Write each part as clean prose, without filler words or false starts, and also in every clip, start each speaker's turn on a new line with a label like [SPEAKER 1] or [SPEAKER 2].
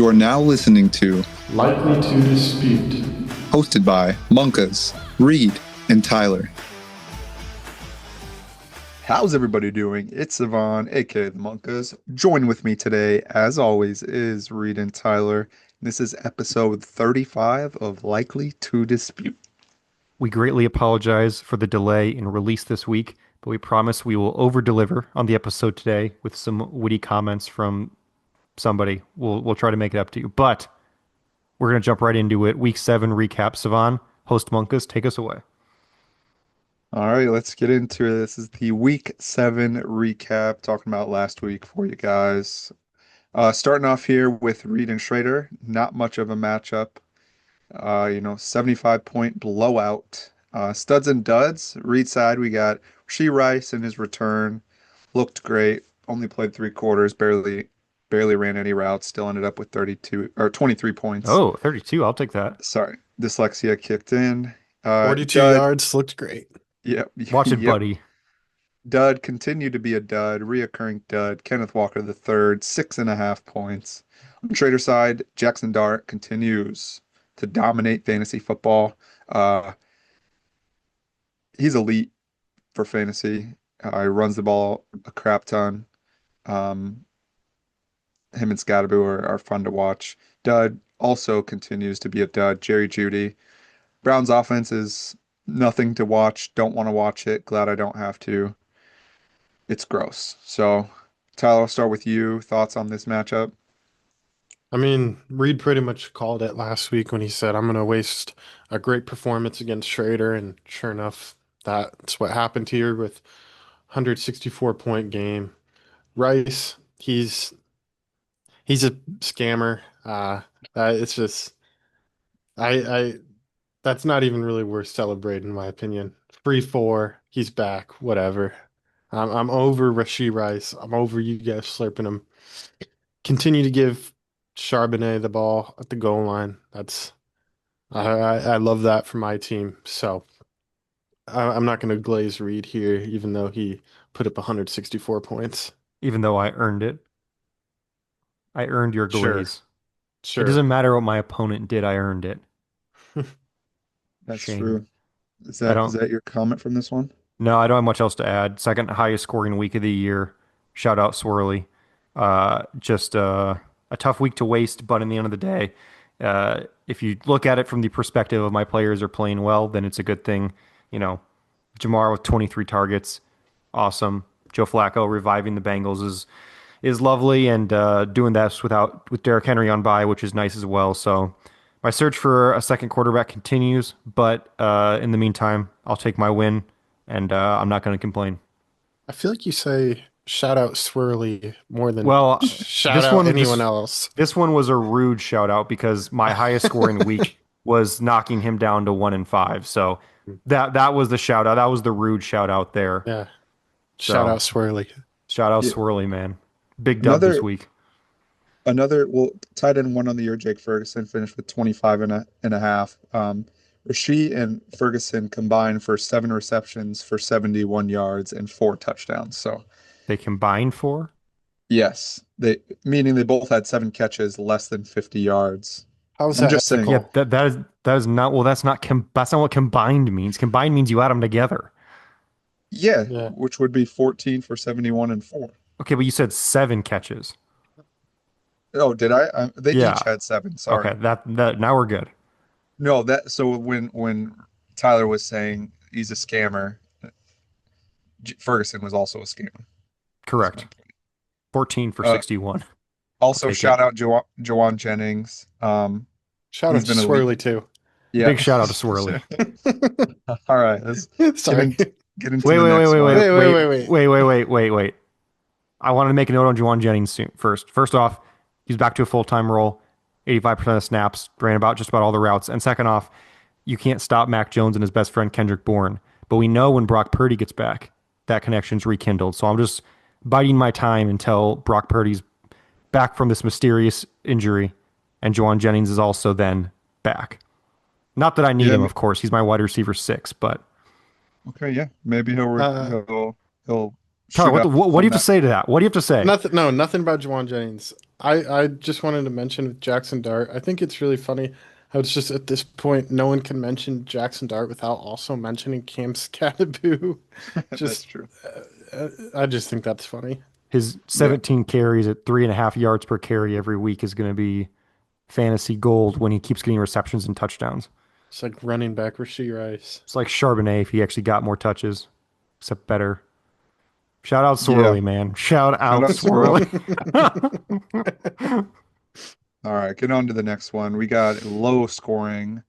[SPEAKER 1] You are now listening to
[SPEAKER 2] Likely to Dispute,
[SPEAKER 1] hosted by Monkas, Reed, and Tyler. How's everybody doing? It's Cevan, aka the Monkas. Join with me today, as always, is Reed and Tyler. This is episode 35 of Likely to Dispute.
[SPEAKER 3] We greatly apologize for the delay in release this week, but we promise we will over-deliver on the episode today with some witty comments from somebody. We'll try to make it up to you, but we're going to jump right into it. Week 7 recap. Cevan, host Monkas, take us away.
[SPEAKER 1] All right, let's get into it. This is the Week 7 recap, talking about last week for you guys. Starting off here with Reed and Schrader, not much of a matchup. 75-point blowout. Studs and duds. Reed side, we got Rice in his return. Looked great. Only played 3 quarters. Barely ran any routes. Still ended up with 23 points.
[SPEAKER 3] Oh, 32. I'll take that.
[SPEAKER 1] Sorry, dyslexia kicked in.
[SPEAKER 4] 42 yards. Looked great.
[SPEAKER 1] Yep.
[SPEAKER 3] Watch it, buddy.
[SPEAKER 1] Dud continued to be a dud. Reoccurring dud. Kenneth Walker the third, 6.5 points. On the Schrader side, Jackson Dart continues to dominate fantasy football. He's elite for fantasy. He runs the ball a crap ton. Him and Scadaboo are fun to watch. Dud also continues to be a dud. Jerry Jeudy. Brown's offense is nothing to watch. Don't want to watch it. Glad I don't have to. It's gross. So, Tyler, I'll start with you. Thoughts on this matchup?
[SPEAKER 4] I mean, Reed pretty much called it last week when he said, I'm going to waste a great performance against Schrader. And sure enough, that's what happened here with 164-point game. Rice, he's a scammer. It's just, that's not even really worth celebrating, in my opinion. Free 4, he's back, whatever. I'm over Rice. I'm over you guys slurping him. Continue to give Charbonnet the ball at the goal line. I love that for my team. So I'm not going to glaze Reed here, even though he put up 164 points.
[SPEAKER 3] Even though I earned it. I earned your glaze.
[SPEAKER 4] Sure.
[SPEAKER 3] It doesn't matter what my opponent did. I earned it.
[SPEAKER 1] That's
[SPEAKER 3] Shame.
[SPEAKER 1] true. Is that your comment from this one?
[SPEAKER 3] No, I don't have much else to add. Second highest scoring week of the year. Shout out Swerly. Just a tough week to waste, but in the end of the day, if you look at it from the perspective of my players are playing well, then it's a good thing. Jamar with 23 targets, awesome. Joe Flacco reviving the Bengals is lovely, and doing that with Derrick Henry on bye, which is nice as well. So my search for a second quarterback continues, but in the meantime, I'll take my win, and I'm not going to complain.
[SPEAKER 4] I feel like you say shout out Swerly more than shout out anyone else.
[SPEAKER 3] This one was a rude shout out because my highest scoring week was knocking him down to 1-5. So that was the shout out. That was the rude shout out there.
[SPEAKER 4] Yeah. Shout out Swerly.
[SPEAKER 3] Shout out Swerly, man. Big dub this week.
[SPEAKER 1] Tight end one on the year, Jake Ferguson finished with 25 and a half. Rasheed and Ferguson combined for 7 receptions for 71 yards and 4 touchdowns. So
[SPEAKER 3] they combined for?
[SPEAKER 1] Yes, meaning they both had 7 catches, less than 50 yards.
[SPEAKER 4] How's that?
[SPEAKER 1] Just saying.
[SPEAKER 3] Yeah, that is not. Well, that's not what combined means. Combined means you add them together.
[SPEAKER 1] Yeah, which would be 14 for 71 and 4.
[SPEAKER 3] Okay, but you said 7 catches.
[SPEAKER 1] Oh, did I? They each had 7. Sorry.
[SPEAKER 3] Okay, that now we're good.
[SPEAKER 1] No, so when Tyler was saying he's a scammer, Ferguson was also a scammer.
[SPEAKER 3] Correct. 14 for 61.
[SPEAKER 1] Also, shout out Jawan Jennings.
[SPEAKER 4] Shout out to Swerly too.
[SPEAKER 3] Yeah. Big shout out to Swerly.
[SPEAKER 1] All right, let's
[SPEAKER 4] Sorry.
[SPEAKER 1] Get into the next one.
[SPEAKER 3] Wait. I wanted to make a note on Jawan Jennings first. First off, he's back to a full-time role. 85% of snaps, ran just about all the routes. And second off, you can't stop Mac Jones and his best friend Kendrick Bourne. But we know when Brock Purdy gets back, that connection's rekindled. So I'm just biding my time until Brock Purdy's back from this mysterious injury, and Jawan Jennings is also then back. Not that I need him, of course. He's my wide receiver 6, but
[SPEAKER 1] okay, yeah, maybe he'll.
[SPEAKER 3] Tyler, what do you have to say to that? What do you have to say?
[SPEAKER 4] Nothing about Jawan Jennings. I just wanted to mention with Jackson Dart, I think it's really funny how it's just at this point no one can mention Jackson Dart without also mentioning Cam Scatterby.
[SPEAKER 1] That's
[SPEAKER 4] Just
[SPEAKER 1] true.
[SPEAKER 4] I just think that's funny.
[SPEAKER 3] His
[SPEAKER 1] Yeah.
[SPEAKER 3] 17 carries at 3.5 yards per carry every week is going to be fantasy gold when he keeps getting receptions and touchdowns.
[SPEAKER 4] It's like running back Rasheed Rice.
[SPEAKER 3] It's like Charbonnet if he actually got more touches, except better. Shout out
[SPEAKER 1] Yeah.
[SPEAKER 3] Swirly, man. Shout
[SPEAKER 1] Shout
[SPEAKER 3] out
[SPEAKER 1] out Swirl.
[SPEAKER 3] Swirly.
[SPEAKER 1] All right, get on to the next one. We got low scoring,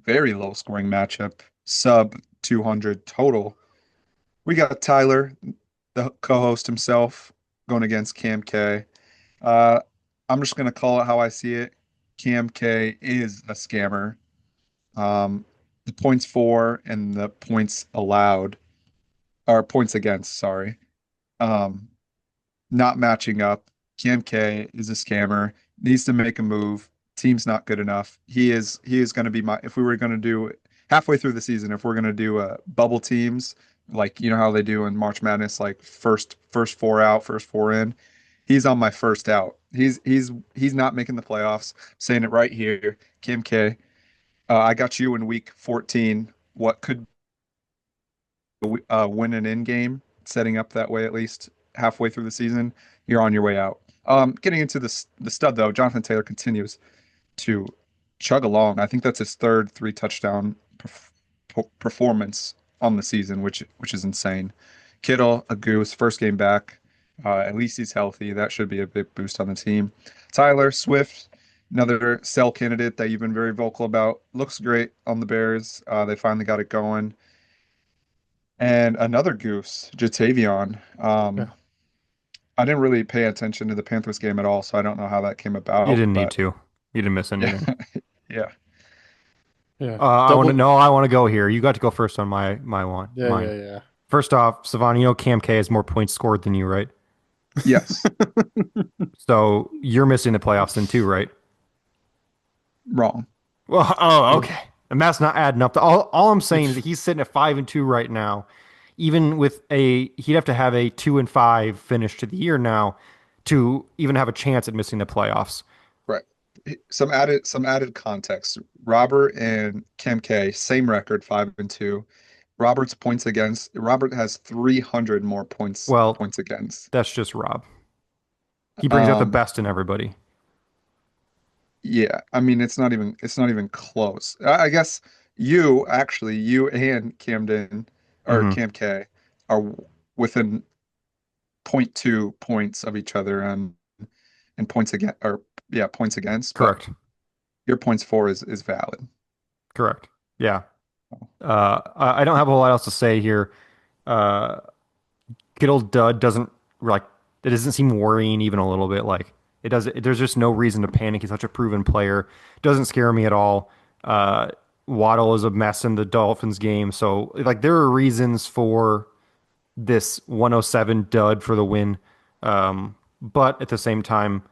[SPEAKER 1] very low scoring matchup, sub 200 total. We got Tyler, the co-host himself, going against Cam K. Uh, I'm just gonna call it how I see it. Cam K is a scammer. The points for and the points allowed, or points against, sorry, um, not matching up. Cam K is a scammer, needs to make a move. Team's not good enough. He is going to be my if we were going to do halfway through the season, if we're going to do bubble teams, like you know how they do in March Madness, like first four out, first four in. He's on my first out. He's not making the playoffs. Saying it right here, Kim K. I got you in week 14. What could win an in game, setting up that way at least halfway through the season, you're on your way out. Getting into the stud though, Jonathan Taylor continues to chug along. I think that's his third three touchdown performance on the season, which is insane. Kittle, a goose, first game back. At least he's healthy. That should be a big boost on the team. Tyler Swift, another sell candidate that you've been very vocal about. Looks great on the Bears. They finally got it going. And another goose, Jatavion.
[SPEAKER 4] Yeah.
[SPEAKER 1] I didn't really pay attention to the Panthers game at all, so I don't know how that came
[SPEAKER 3] You
[SPEAKER 1] about.
[SPEAKER 3] didn't need
[SPEAKER 1] But
[SPEAKER 3] to. You didn't miss
[SPEAKER 1] yeah,
[SPEAKER 3] anything.
[SPEAKER 1] yeah,
[SPEAKER 4] Yeah.
[SPEAKER 3] I want to
[SPEAKER 4] Double
[SPEAKER 3] know. I want to go here. You got to go first on my one.
[SPEAKER 4] yeah,
[SPEAKER 3] Mine.
[SPEAKER 4] yeah, yeah.
[SPEAKER 3] First off, Cevan, you know Cam K has more points scored than you, right?
[SPEAKER 1] yes,
[SPEAKER 3] So you're missing the playoffs then too, right?
[SPEAKER 1] wrong.
[SPEAKER 3] Well, oh,
[SPEAKER 4] Yeah.
[SPEAKER 3] okay. The math's not adding up. All I'm saying is that he's sitting at 5-2 right now. Even with he'd have to have a 2-5 finish to the year now to even have a chance at missing the playoffs.
[SPEAKER 1] Right. Some added context. Robert and Kim K, same record, 5-2. Robert has 300 more
[SPEAKER 3] Well,
[SPEAKER 1] points against.
[SPEAKER 3] that's just Rob. He brings out the
[SPEAKER 1] Um,
[SPEAKER 3] best in everybody.
[SPEAKER 1] yeah, I mean it's not even close. I guess you and Camden or
[SPEAKER 3] Hmm.
[SPEAKER 1] Cam K are within zero point 0.2 points of each other and points against or yeah, points against, but
[SPEAKER 3] Correct.
[SPEAKER 1] your points for is valid.
[SPEAKER 3] Correct. Yeah. I don't have a whole lot else to say here. Uh, Kittle dud doesn't like it doesn't seem worrying even a little bit. Like it does. There's just no reason to panic. He's such a proven player. Doesn't scare me at all. Uh, Waddle is a mess in the Dolphins game. So like there are reasons for this 107 dud for the win. But at the same time,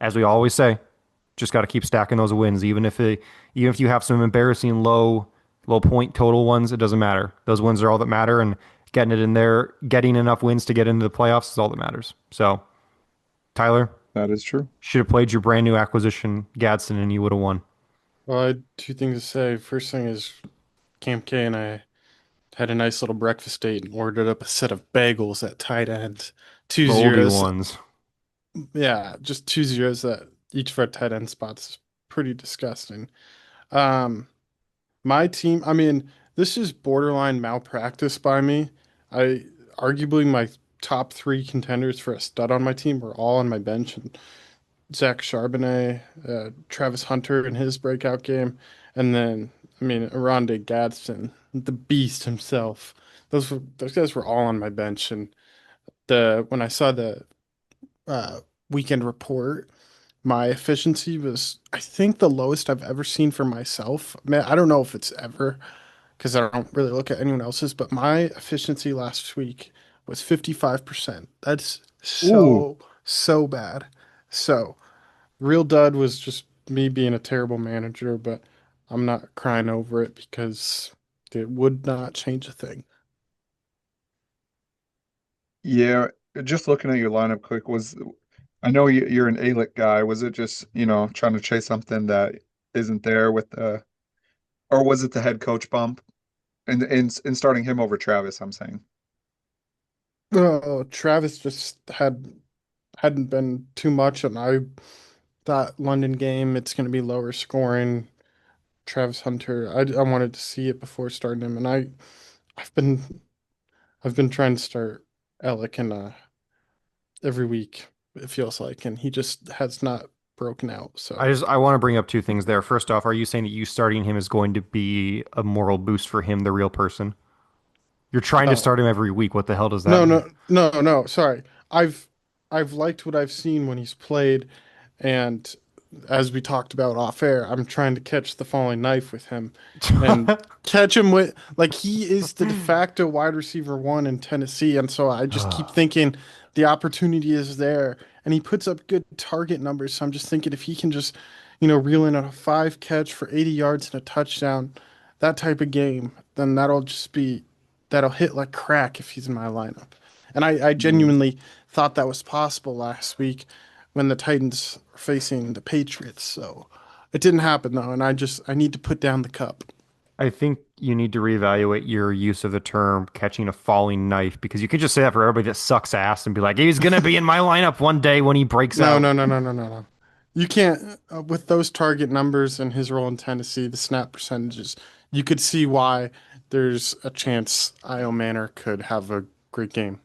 [SPEAKER 3] as we always say, just got to keep stacking those wins. Even if you have some embarrassing low point total ones, it doesn't matter. Those wins are all that matter, and getting it in there, getting enough wins to get into the playoffs is all that matters. So, Tyler,
[SPEAKER 1] That is true.
[SPEAKER 3] should have played your brand new acquisition, Gadsden, and you would have won.
[SPEAKER 4] Well, I had two things to say. First thing is Camp K and I had a nice little breakfast date and ordered up a set of bagels at tight ends. Two
[SPEAKER 3] Goldie
[SPEAKER 4] zeros.
[SPEAKER 3] ones.
[SPEAKER 4] Yeah, just two zeros at each of our tight end spots is pretty disgusting. Um, my team, I mean, this is borderline malpractice by me. I arguably my top three contenders for a stud on my team were all on my bench, and Zach Charbonnet, Travis Hunter in his breakout game, and then I mean Aronde Gadsden, the beast himself. Those guys were all on my bench, and the when I saw the uh, weekend report, my efficiency was I think the lowest I've ever seen for myself. Man, I don't know if it's ever because I don't really look at anyone else's, but my efficiency last week was 55%. That's
[SPEAKER 1] Ooh,
[SPEAKER 4] so bad. So. Real dud was just me being a terrible manager, but I'm not crying over it because it would not change a thing.
[SPEAKER 1] yeah. Just looking at your lineup quick, I know you're an A-Lick guy. Was it just, trying to chase something that isn't there with or was it the head coach bump in starting him over Travis, I'm saying.
[SPEAKER 4] Oh, Travis just hadn't been too much, and I thought London game it's going to be lower scoring. Travis Hunter, I wanted to see it before starting him, and I've been I've been trying to start Alec and every week it feels like, and he just has not broken out. So
[SPEAKER 3] I want to bring up two things there. First off, are you saying that you starting him is going to be a moral boost for him, the real person? You're trying to
[SPEAKER 4] no,
[SPEAKER 3] start him every week. What the hell does that
[SPEAKER 4] no,
[SPEAKER 3] mean?
[SPEAKER 4] no, no, no. Sorry, I've I've liked what I've seen when he's played, and as we talked about off air, I'm trying to catch the falling knife with him and catch him with like he is the de facto wide receiver one in Tennessee. And so I just keep thinking the opportunity is there and he puts up good target numbers. So I'm just thinking if he can just, reel in a five catch for 80 yards and a touchdown, that type of game, then that'll hit like crack if he's in my lineup. And I
[SPEAKER 1] Mm.
[SPEAKER 4] genuinely thought that was possible last week when the Titans are facing the Patriots. So it didn't happen though, and I need to put down the cup.
[SPEAKER 3] I think you need to reevaluate your use of the term catching a falling knife because you could just say that for everybody that sucks ass and be like, he's gonna be in my lineup one day when he breaks
[SPEAKER 4] No,
[SPEAKER 3] out.
[SPEAKER 4] no, no, no, no, no, no. You can't with those target numbers and his role in Tennessee, the snap percentages. You could see why there's a chance Io Manor could have a great game.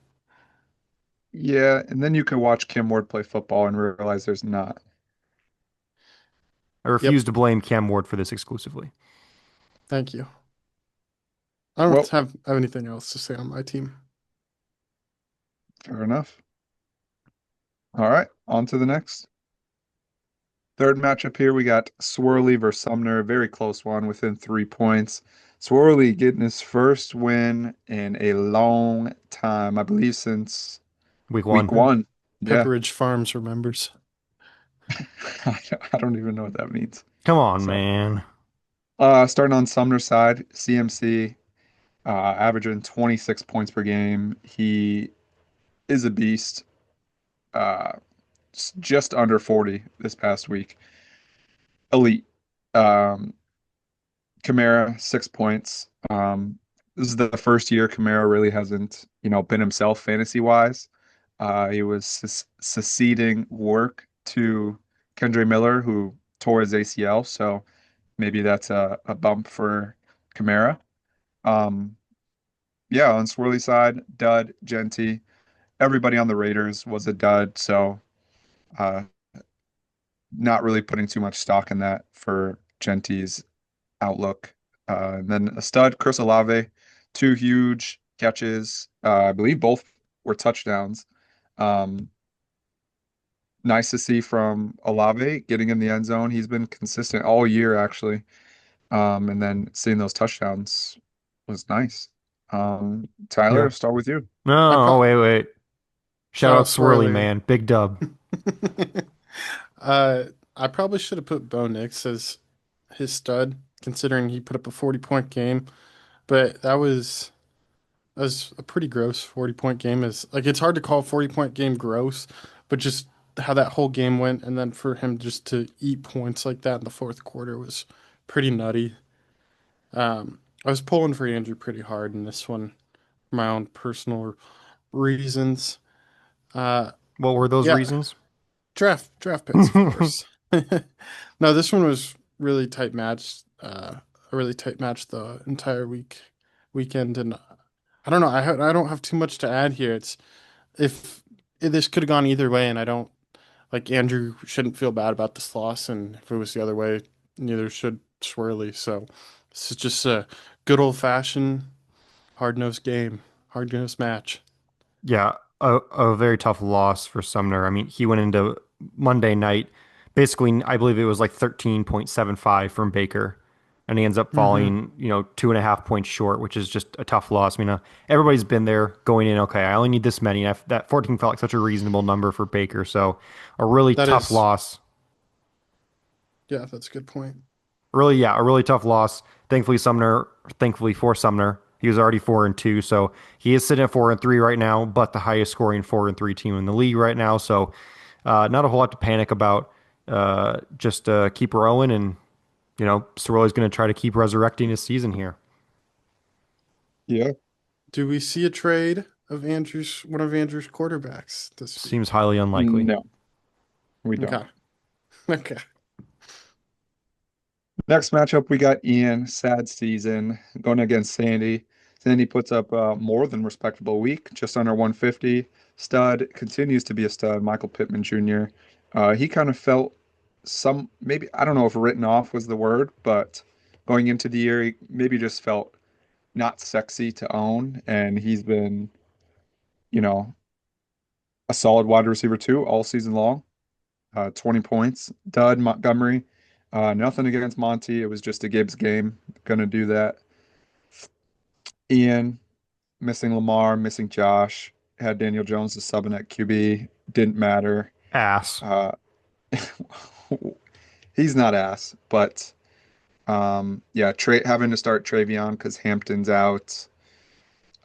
[SPEAKER 1] Yeah, and then you could watch Kim Ward play football and realize there's not.
[SPEAKER 3] I
[SPEAKER 4] Yep.
[SPEAKER 3] refuse to blame Cam Ward for this exclusively.
[SPEAKER 4] Thank you. I don't
[SPEAKER 1] Well,
[SPEAKER 4] have anything else to say on my team.
[SPEAKER 1] fair enough. All right, on to the next. Third matchup here, we got Swerly versus Sumner. Very close one, within 3 points. Swerly getting his first win in a long time, I believe since
[SPEAKER 3] Week
[SPEAKER 1] week
[SPEAKER 3] one.
[SPEAKER 1] one. Yeah,
[SPEAKER 4] Pepperidge Farms remembers.
[SPEAKER 1] I don't even know what that means.
[SPEAKER 3] Come on,
[SPEAKER 1] So,
[SPEAKER 3] man.
[SPEAKER 1] starting on Sumner's side, CMC, averaging 26 points per game. He is a beast. Uh, just under 40 this past week. Elite. Um, Kamara, 6 points. This is the first year Kamara really hasn't, been himself fantasy wise. He was succeeding work to Kendra Miller, who tore his ACL. So maybe that's a bump for Kamara. Um, yeah, on Swirly side, dud, Genty. Everybody on the Raiders was a dud. So uh, not really putting too much stock in that for Genty's outlook. And then a stud, Chris Olave, two huge catches. I believe both were touchdowns. Um, nice to see from Olave getting in the end zone. He's been consistent all year, actually. And then seeing those touchdowns was nice. Tyler,
[SPEAKER 3] Yeah.
[SPEAKER 1] I'll start with you.
[SPEAKER 4] I
[SPEAKER 3] No, oh,
[SPEAKER 4] pro
[SPEAKER 3] wait, wait. Shout
[SPEAKER 4] Shout
[SPEAKER 3] out
[SPEAKER 4] out
[SPEAKER 3] Swirly,
[SPEAKER 4] Swirly.
[SPEAKER 3] man. Big dub.
[SPEAKER 4] uh, I probably should have put Bo Nix as his stud, considering he put up a 40-point game. But that was a pretty gross 40-point game. Is like it's hard to call a 40-point game gross, but just how that whole game went, and then for him just to eat points like that in the fourth quarter was pretty nutty. I was pulling for Andrew pretty hard in this one for my own personal reasons. Uh,
[SPEAKER 3] What were those
[SPEAKER 4] yeah,
[SPEAKER 3] reasons?
[SPEAKER 4] draft picks, of course. No, this one was really tight match. A really tight match the entire weekend, and I don't know. I don't have too much to add here. It's if this could have gone either way, and I don't like Andrew shouldn't feel bad about this loss, and if it was the other way, neither should Swirly. So this is just a good old fashioned hard nosed game, hard nosed match.
[SPEAKER 3] Yeah, a very tough loss for Sumner. I mean, he went into Monday night, basically, I believe it was like 13.75 from Baker, and he ends up
[SPEAKER 4] Mm-hmm.
[SPEAKER 3] falling, 2.5 points short, which is just a tough loss. I mean, everybody's been there going in, okay, I only need this many. That 14 felt like such a reasonable number for Baker, so a really
[SPEAKER 4] That
[SPEAKER 3] tough
[SPEAKER 4] is,
[SPEAKER 3] loss.
[SPEAKER 4] yeah, that's a good point.
[SPEAKER 3] Really, yeah, a really tough loss. Thankfully for Sumner, he was already 4-2, so he is sitting at 4-3 right now, but the highest scoring 4-3 team in the league right now. So Not a whole lot to panic about. Just keep rowing, and Swerly's going to try to keep resurrecting his season here.
[SPEAKER 1] Yeah.
[SPEAKER 4] Do we see a trade of one of Andrew's quarterbacks this week?
[SPEAKER 3] Seems highly unlikely.
[SPEAKER 1] No, we don't.
[SPEAKER 4] Okay. Okay.
[SPEAKER 1] Next matchup, we got Ian, sad season, going against Sandy. Sandy puts up a more than respectable week, just under 150. Stud continues to be a stud, Michael Pittman Jr. He kind of felt maybe, I don't know if written off was the word, but going into the year, he maybe just felt not sexy to own. And he's been, you know, a solid wide receiver too, all season long. 20 points. Dud Montgomery. Nothing against Monty. It was just a Gibbs game. Gonna do that. Ian, missing Lamar, missing Josh. Had Daniel Jones as subbing at QB. Didn't matter.
[SPEAKER 3] Ass.
[SPEAKER 1] Uh, he's not ass, but yeah, having to start Travion because Hampton's out.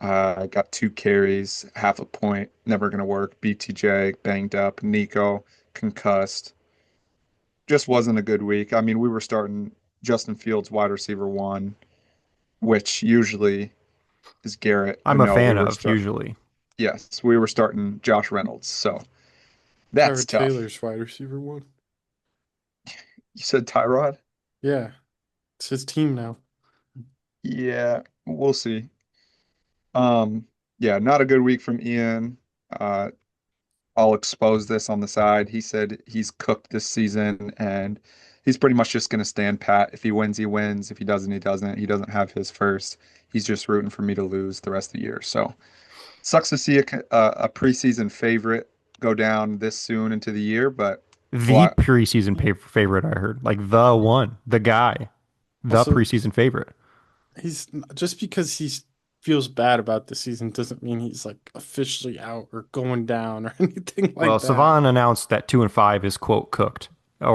[SPEAKER 1] Got 2 carries, half a point. Never gonna work. BTJ banged up. Nico concussed. Just wasn't a good week. I mean, we were starting Justin Fields wide receiver one, which usually is Garrett, but
[SPEAKER 3] I'm a
[SPEAKER 1] no, we
[SPEAKER 3] fan
[SPEAKER 1] were
[SPEAKER 3] of
[SPEAKER 1] start
[SPEAKER 3] usually.
[SPEAKER 1] yes, we were starting Josh Reynolds. So that's
[SPEAKER 4] Tyrod
[SPEAKER 1] tough.
[SPEAKER 4] Taylor's wide receiver one.
[SPEAKER 1] You said Tyrod?
[SPEAKER 4] Yeah. It's his team now.
[SPEAKER 1] Yeah, we'll see. Yeah, not a good week from Ian. Uh, I'll expose this on the side. He said he's cooked this season and he's pretty much just going to stand pat. If he wins, he wins. If he doesn't, he doesn't. He doesn't have his first. He's just rooting for me to lose the rest of the year. So sucks to see a preseason favorite go down this soon into the year, but
[SPEAKER 3] The
[SPEAKER 1] well,
[SPEAKER 3] preseason favorite, I heard. Like the one, the guy, the
[SPEAKER 4] Also,
[SPEAKER 3] preseason favorite.
[SPEAKER 4] he's just because he feels bad about the season doesn't mean he's like officially out or going down or anything
[SPEAKER 3] Well,
[SPEAKER 4] like that.
[SPEAKER 3] Cevan announced that 2-5 is quote cooked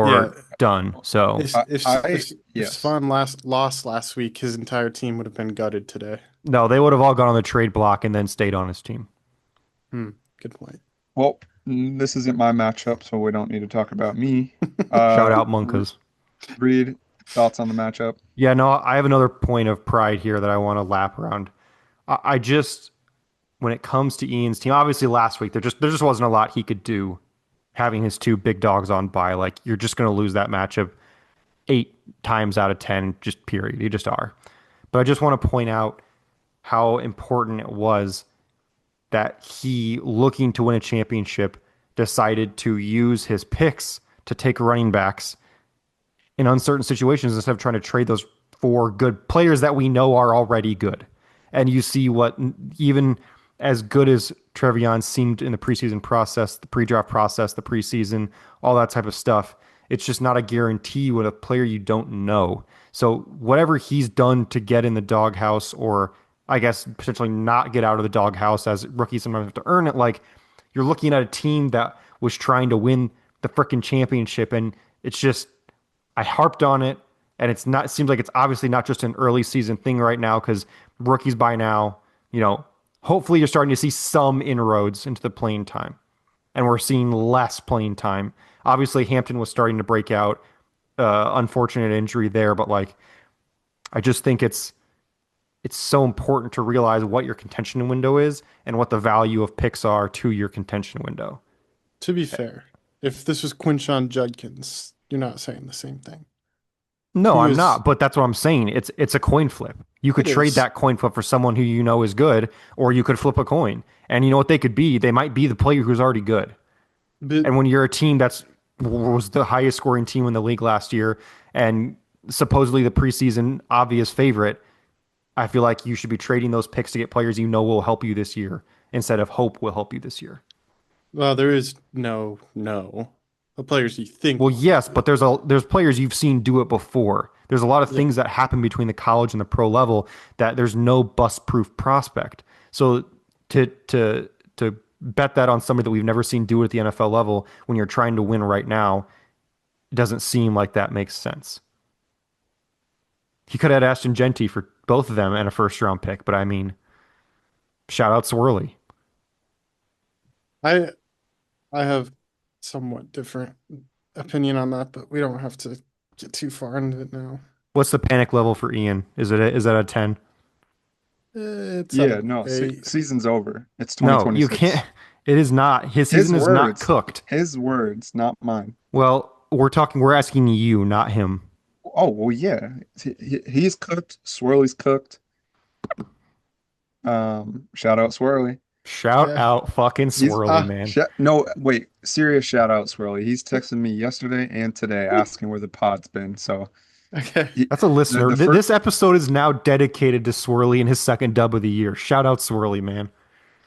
[SPEAKER 4] Yeah,
[SPEAKER 3] or done. So
[SPEAKER 4] if if
[SPEAKER 1] yes.
[SPEAKER 4] Svan lost last week, his entire team would have been gutted today.
[SPEAKER 3] no, they would have all gone on the trade block and then stayed on his team.
[SPEAKER 4] Hmm, good point.
[SPEAKER 1] Well, this isn't my matchup, so we don't need to talk about me.
[SPEAKER 3] Shout out
[SPEAKER 1] R-
[SPEAKER 3] Monkas.
[SPEAKER 1] Reed, thoughts on the matchup?
[SPEAKER 3] Yeah, no, I have another point of pride here that I want to lap around. I just, when it comes to Ian's team, obviously last week there just wasn't a lot he could do having his two big dogs on by. Like you're just going to lose that matchup 8 times out of 10, just period. You just are. But I just want to point out how important it was that he, looking to win a championship, decided to use his picks to take running backs in uncertain situations instead of trying to trade those for good players that we know are already good. And you see what, even as good as Trevion seemed in the preseason process, the pre-draft process, the preseason, all that type of stuff, it's just not a guarantee with a player you don't know. So whatever he's done to get in the doghouse, or I guess potentially not get out of the doghouse, as rookies sometimes have to earn it, like you're looking at a team that was trying to win the freaking championship, and it's just I harped on it, and it's not. It seems like it's obviously not just an early season thing right now because rookies by now, hopefully you're starting to see some inroads into the playing time, and we're seeing less playing time. Obviously, Hampton was starting to break out. Unfortunate injury there, but like I just think it's so important to realize what your contention window is and what the value of picks are to your contention window.
[SPEAKER 4] To be fair, if this was Quinshon Judkins, you're not saying the same thing.
[SPEAKER 3] No,
[SPEAKER 4] Who
[SPEAKER 3] I'm
[SPEAKER 4] is
[SPEAKER 3] not, but that's what I'm saying. It's a coin flip. You could
[SPEAKER 4] it
[SPEAKER 3] trade
[SPEAKER 4] is,
[SPEAKER 3] that coin flip for someone who you know is good, or you could flip a coin. And you know what they could be? They might be the player who's already good.
[SPEAKER 4] but
[SPEAKER 3] And when you're a team that's was the highest scoring team in the league last year and supposedly the preseason obvious favorite, I feel like you should be trading those picks to get players you know will help you this year instead of hope will help you this year.
[SPEAKER 4] well, there is no. The players you think
[SPEAKER 3] Well,
[SPEAKER 4] will help
[SPEAKER 3] yes,
[SPEAKER 4] you.
[SPEAKER 3] but there's players you've seen do it before. There's a lot of
[SPEAKER 4] Yeah,
[SPEAKER 3] things that happen between the college and the pro level that there's no bust proof prospect. So to bet that on somebody that we've never seen do it at the NFL level when you're trying to win right now, it doesn't seem like that makes sense. He could have had Ashton Genty for both of them and a first round pick, but I mean, shout out Swerly.
[SPEAKER 4] I I have somewhat different opinion on that, but we don't have to get too far into it now.
[SPEAKER 3] What's the panic level for Ian? Is that a 10?
[SPEAKER 4] It's at
[SPEAKER 1] Yeah,
[SPEAKER 4] a
[SPEAKER 1] no,
[SPEAKER 4] eight.
[SPEAKER 1] season's over. It's
[SPEAKER 3] No, you can't.
[SPEAKER 1] 2026.
[SPEAKER 3] It is not. His
[SPEAKER 1] His
[SPEAKER 3] season is not
[SPEAKER 1] words,
[SPEAKER 3] cooked.
[SPEAKER 1] his words, not mine.
[SPEAKER 3] Well, we're asking you, not him.
[SPEAKER 1] Oh, well, yeah. He's cooked. Swirly's cooked. Shout out Swirly.
[SPEAKER 3] Shout
[SPEAKER 4] Yeah.
[SPEAKER 3] out fucking
[SPEAKER 1] He's
[SPEAKER 3] Swirly, man.
[SPEAKER 1] no, wait, serious shout out Swirly. He's texted me yesterday and today asking where the pod's been. So
[SPEAKER 4] Okay.
[SPEAKER 1] he,
[SPEAKER 3] That's a
[SPEAKER 1] the
[SPEAKER 3] listener.
[SPEAKER 1] the first
[SPEAKER 3] This episode is now dedicated to Swirly and his second dub of the year. Shout out Swirly, man.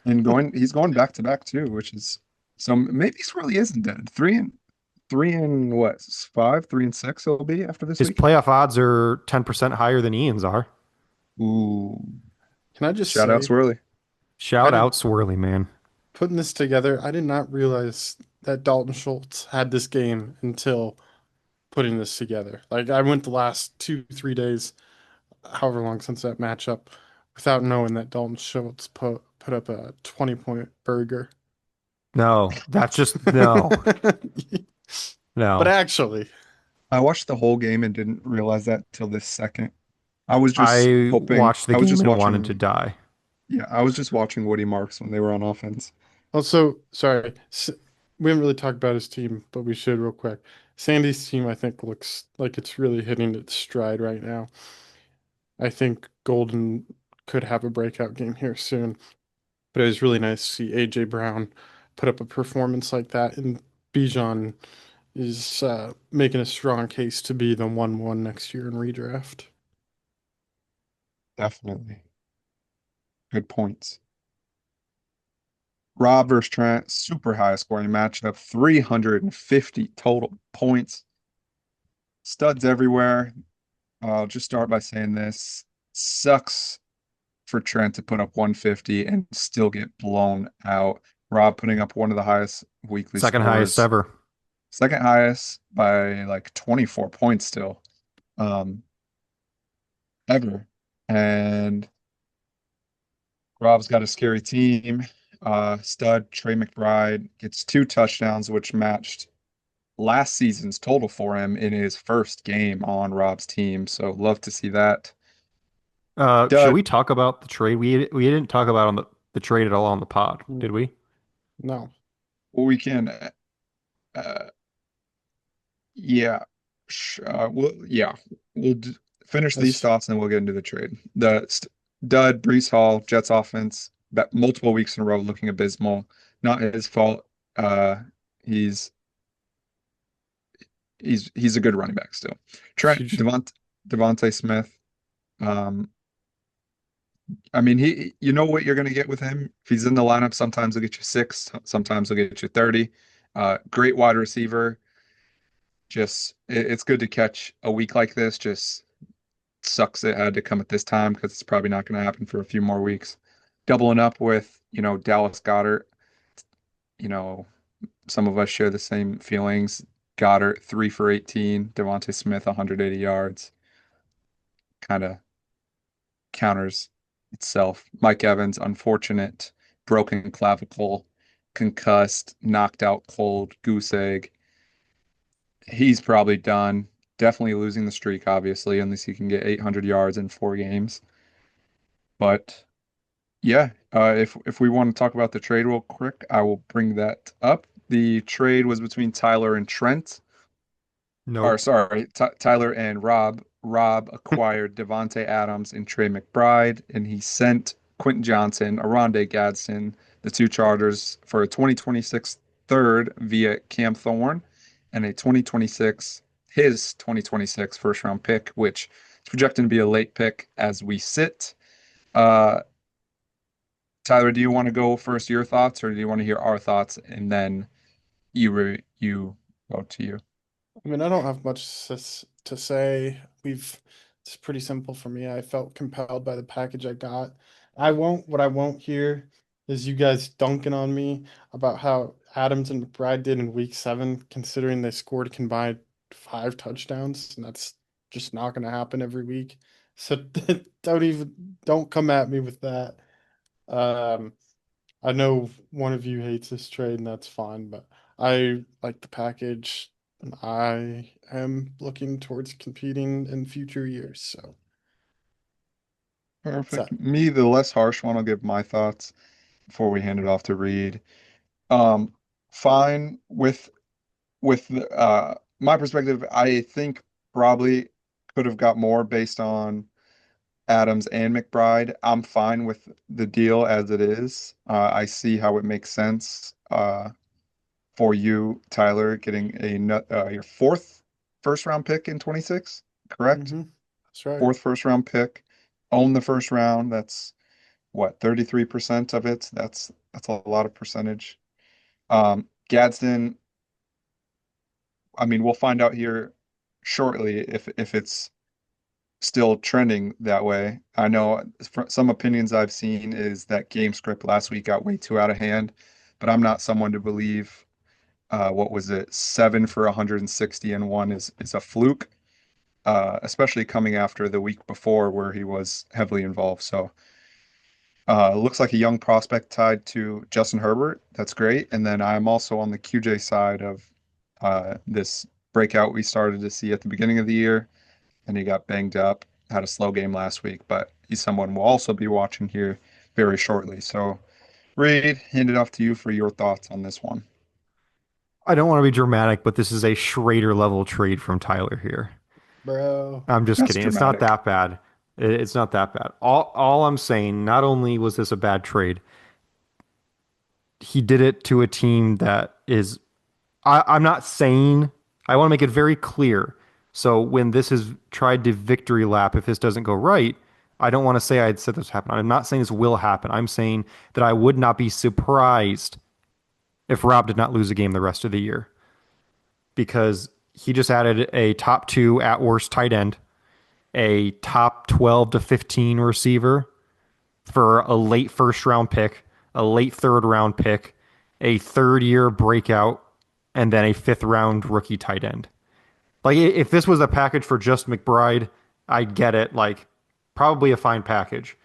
[SPEAKER 1] and he's going back to back too, which is so maybe Swirly isn't dead. Three and what? Five, 3 and 6 he'll be after this
[SPEAKER 3] His
[SPEAKER 1] week.
[SPEAKER 3] playoff odds are 10% higher than Ian's are.
[SPEAKER 1] Ooh,
[SPEAKER 4] Can I just
[SPEAKER 1] shout out
[SPEAKER 4] say,
[SPEAKER 1] Swirly.
[SPEAKER 4] I
[SPEAKER 3] Shout out
[SPEAKER 4] did
[SPEAKER 3] Swirly, man.
[SPEAKER 4] putting this together, I did not realize that Dalton Schultz had this game until putting this together. Like I went the last 2, 3 days, however long since that matchup, without knowing that Dalton Schultz put up a 20-point burger.
[SPEAKER 3] No, that's just no,
[SPEAKER 4] But
[SPEAKER 3] no.
[SPEAKER 4] actually,
[SPEAKER 1] I watched the whole game and didn't realize that till this second. I was just
[SPEAKER 3] I
[SPEAKER 1] hoping.
[SPEAKER 3] watched the
[SPEAKER 1] I was
[SPEAKER 3] game
[SPEAKER 1] just
[SPEAKER 3] and wanted to
[SPEAKER 1] watching.
[SPEAKER 3] die.
[SPEAKER 1] Yeah, I was just watching Woody Marks when they were on offense.
[SPEAKER 4] also, sorry, we haven't really talked about his team, but we should real quick. Sandy's team, I think, looks like it's really hitting its stride right now. I think Golden could have a breakout game here soon, but it was really nice to see AJ Brown put up a performance like that, and Bijan is making a strong case to be the 1-1 next year in redraft.
[SPEAKER 1] Definitely. Good points. Rob versus Trent, super high scoring matchup, 350 total points. Studs everywhere. I'll just start by saying this. Sucks for Trent to put up 150 and still get blown out. Rob putting up one of the highest weekly
[SPEAKER 3] Second highest
[SPEAKER 1] scores,
[SPEAKER 3] ever.
[SPEAKER 1] second highest by like 24 points still, um, ever. And Rob's got a scary team. Stud Trey McBride gets 2 touchdowns, which matched last season's total for him in his first game on Rob's team. So love to see that.
[SPEAKER 3] Should
[SPEAKER 1] Dud,
[SPEAKER 3] we talk about the trade? We didn't talk about on the trade at all on the pod,
[SPEAKER 4] Mm,
[SPEAKER 3] did we?
[SPEAKER 4] No,
[SPEAKER 1] well, we can, yeah, yeah, we'll finish these
[SPEAKER 4] that's
[SPEAKER 1] thoughts and then we'll get into the trade. Dud, Brees Hall, Jets offense, multiple weeks in a row looking abysmal. Not his fault. Uh, he's he's a good running back still. Trent
[SPEAKER 4] huge.
[SPEAKER 1] Devontae Smith. Um, I mean, you know what you're going to get with him. If he's in the lineup, sometimes he'll get you six, sometimes he'll get you 30. Great wide receiver. Just it's good to catch a week like this. Just sucks it had to come at this time because it's probably not going to happen for a few more weeks. Doubling up with, Dallas Goddard. You know, some of us share the same feelings. Goddard 3 for 18, Devontae Smith 180 yards. Kind of counters itself. Mike Evans, unfortunate, broken clavicle, concussed, knocked out cold, goose egg. He's probably done. Definitely losing the streak, obviously, unless he can get 800 yards in 4 games. But yeah, if we want to talk about the trade real quick, I will bring that up. The trade was between Tyler and Trent. Or
[SPEAKER 3] Nope.
[SPEAKER 1] sorry, Tyler and Rob. Rob acquired Devontae Adams and Trey McBride, and he sent Quentin Johnson, Aronde Gadsden, the two Chargers for a 2026 third via Cam Thorn and a 2026 his 2026 first round pick, which is projected to be a late pick as we sit. Uh, Tyler, do you want to go first, your thoughts, or do you want to hear our thoughts and then you go to you?
[SPEAKER 4] I mean, I don't have much to say. It's pretty simple for me. I felt compelled by the package I got. What I won't hear is you guys dunking on me about how Adams and McBride did in week 7, considering they scored combined 5 touchdowns, and that's just not going to happen every week. So don't come at me with that. Um, I know one of you hates this trade, and that's fine, but I like the package, and I am looking towards competing in future years. So that's
[SPEAKER 1] Perfect.
[SPEAKER 4] that.
[SPEAKER 1] Me, the less harsh one, I'll give my thoughts before we hand it off to Reed. Um, Fine with my perspective, I think probably could have got more based on Adams and McBride. I'm fine with the deal as it is. I see how it makes sense for you, Tyler, getting your fourth first round pick in 26, correct?
[SPEAKER 4] That's right.
[SPEAKER 1] Fourth first round pick. Own the first round. That's what, 33% of it. That's a lot of percentage. Gadsden, I mean, we'll find out here shortly if it's still trending that way. I know some opinions I've seen is that game script last week got way too out of hand, but I'm not someone to believe what was it, 7 for 160 and one is a fluke, especially coming after the week before where he was heavily involved. So looks like a young prospect tied to Justin Herbert. That's great. And then I'm also on the QJ side of this breakout we started to see at the beginning of the year, and he got banged up, had a slow game last week, but he's someone we'll also be watching here very shortly. So, Reed, hand it off to you for your thoughts on this one.
[SPEAKER 3] I don't want to be dramatic, but this is a Schrader level trade from Tyler here.
[SPEAKER 4] Bro.
[SPEAKER 3] I'm just
[SPEAKER 1] That's
[SPEAKER 3] kidding. It's not
[SPEAKER 1] dramatic.
[SPEAKER 3] that bad. It's not that bad. All I'm saying, not only was this a bad trade, he did it to a team that is I'm not saying I want to make it very clear. So when this is tried to victory lap, if this doesn't go right, I don't want to say I said this happen. I'm not saying this will happen. I'm saying that I would not be surprised if Rob did not lose a game the rest of the year because he just added a top two at worst tight end, a top 12 to 15 receiver for a late first round pick, a late third round pick, a third year breakout, and then a fifth round rookie tight end. Like if this was a package for just McBride, I'd get it. Like probably a fine package.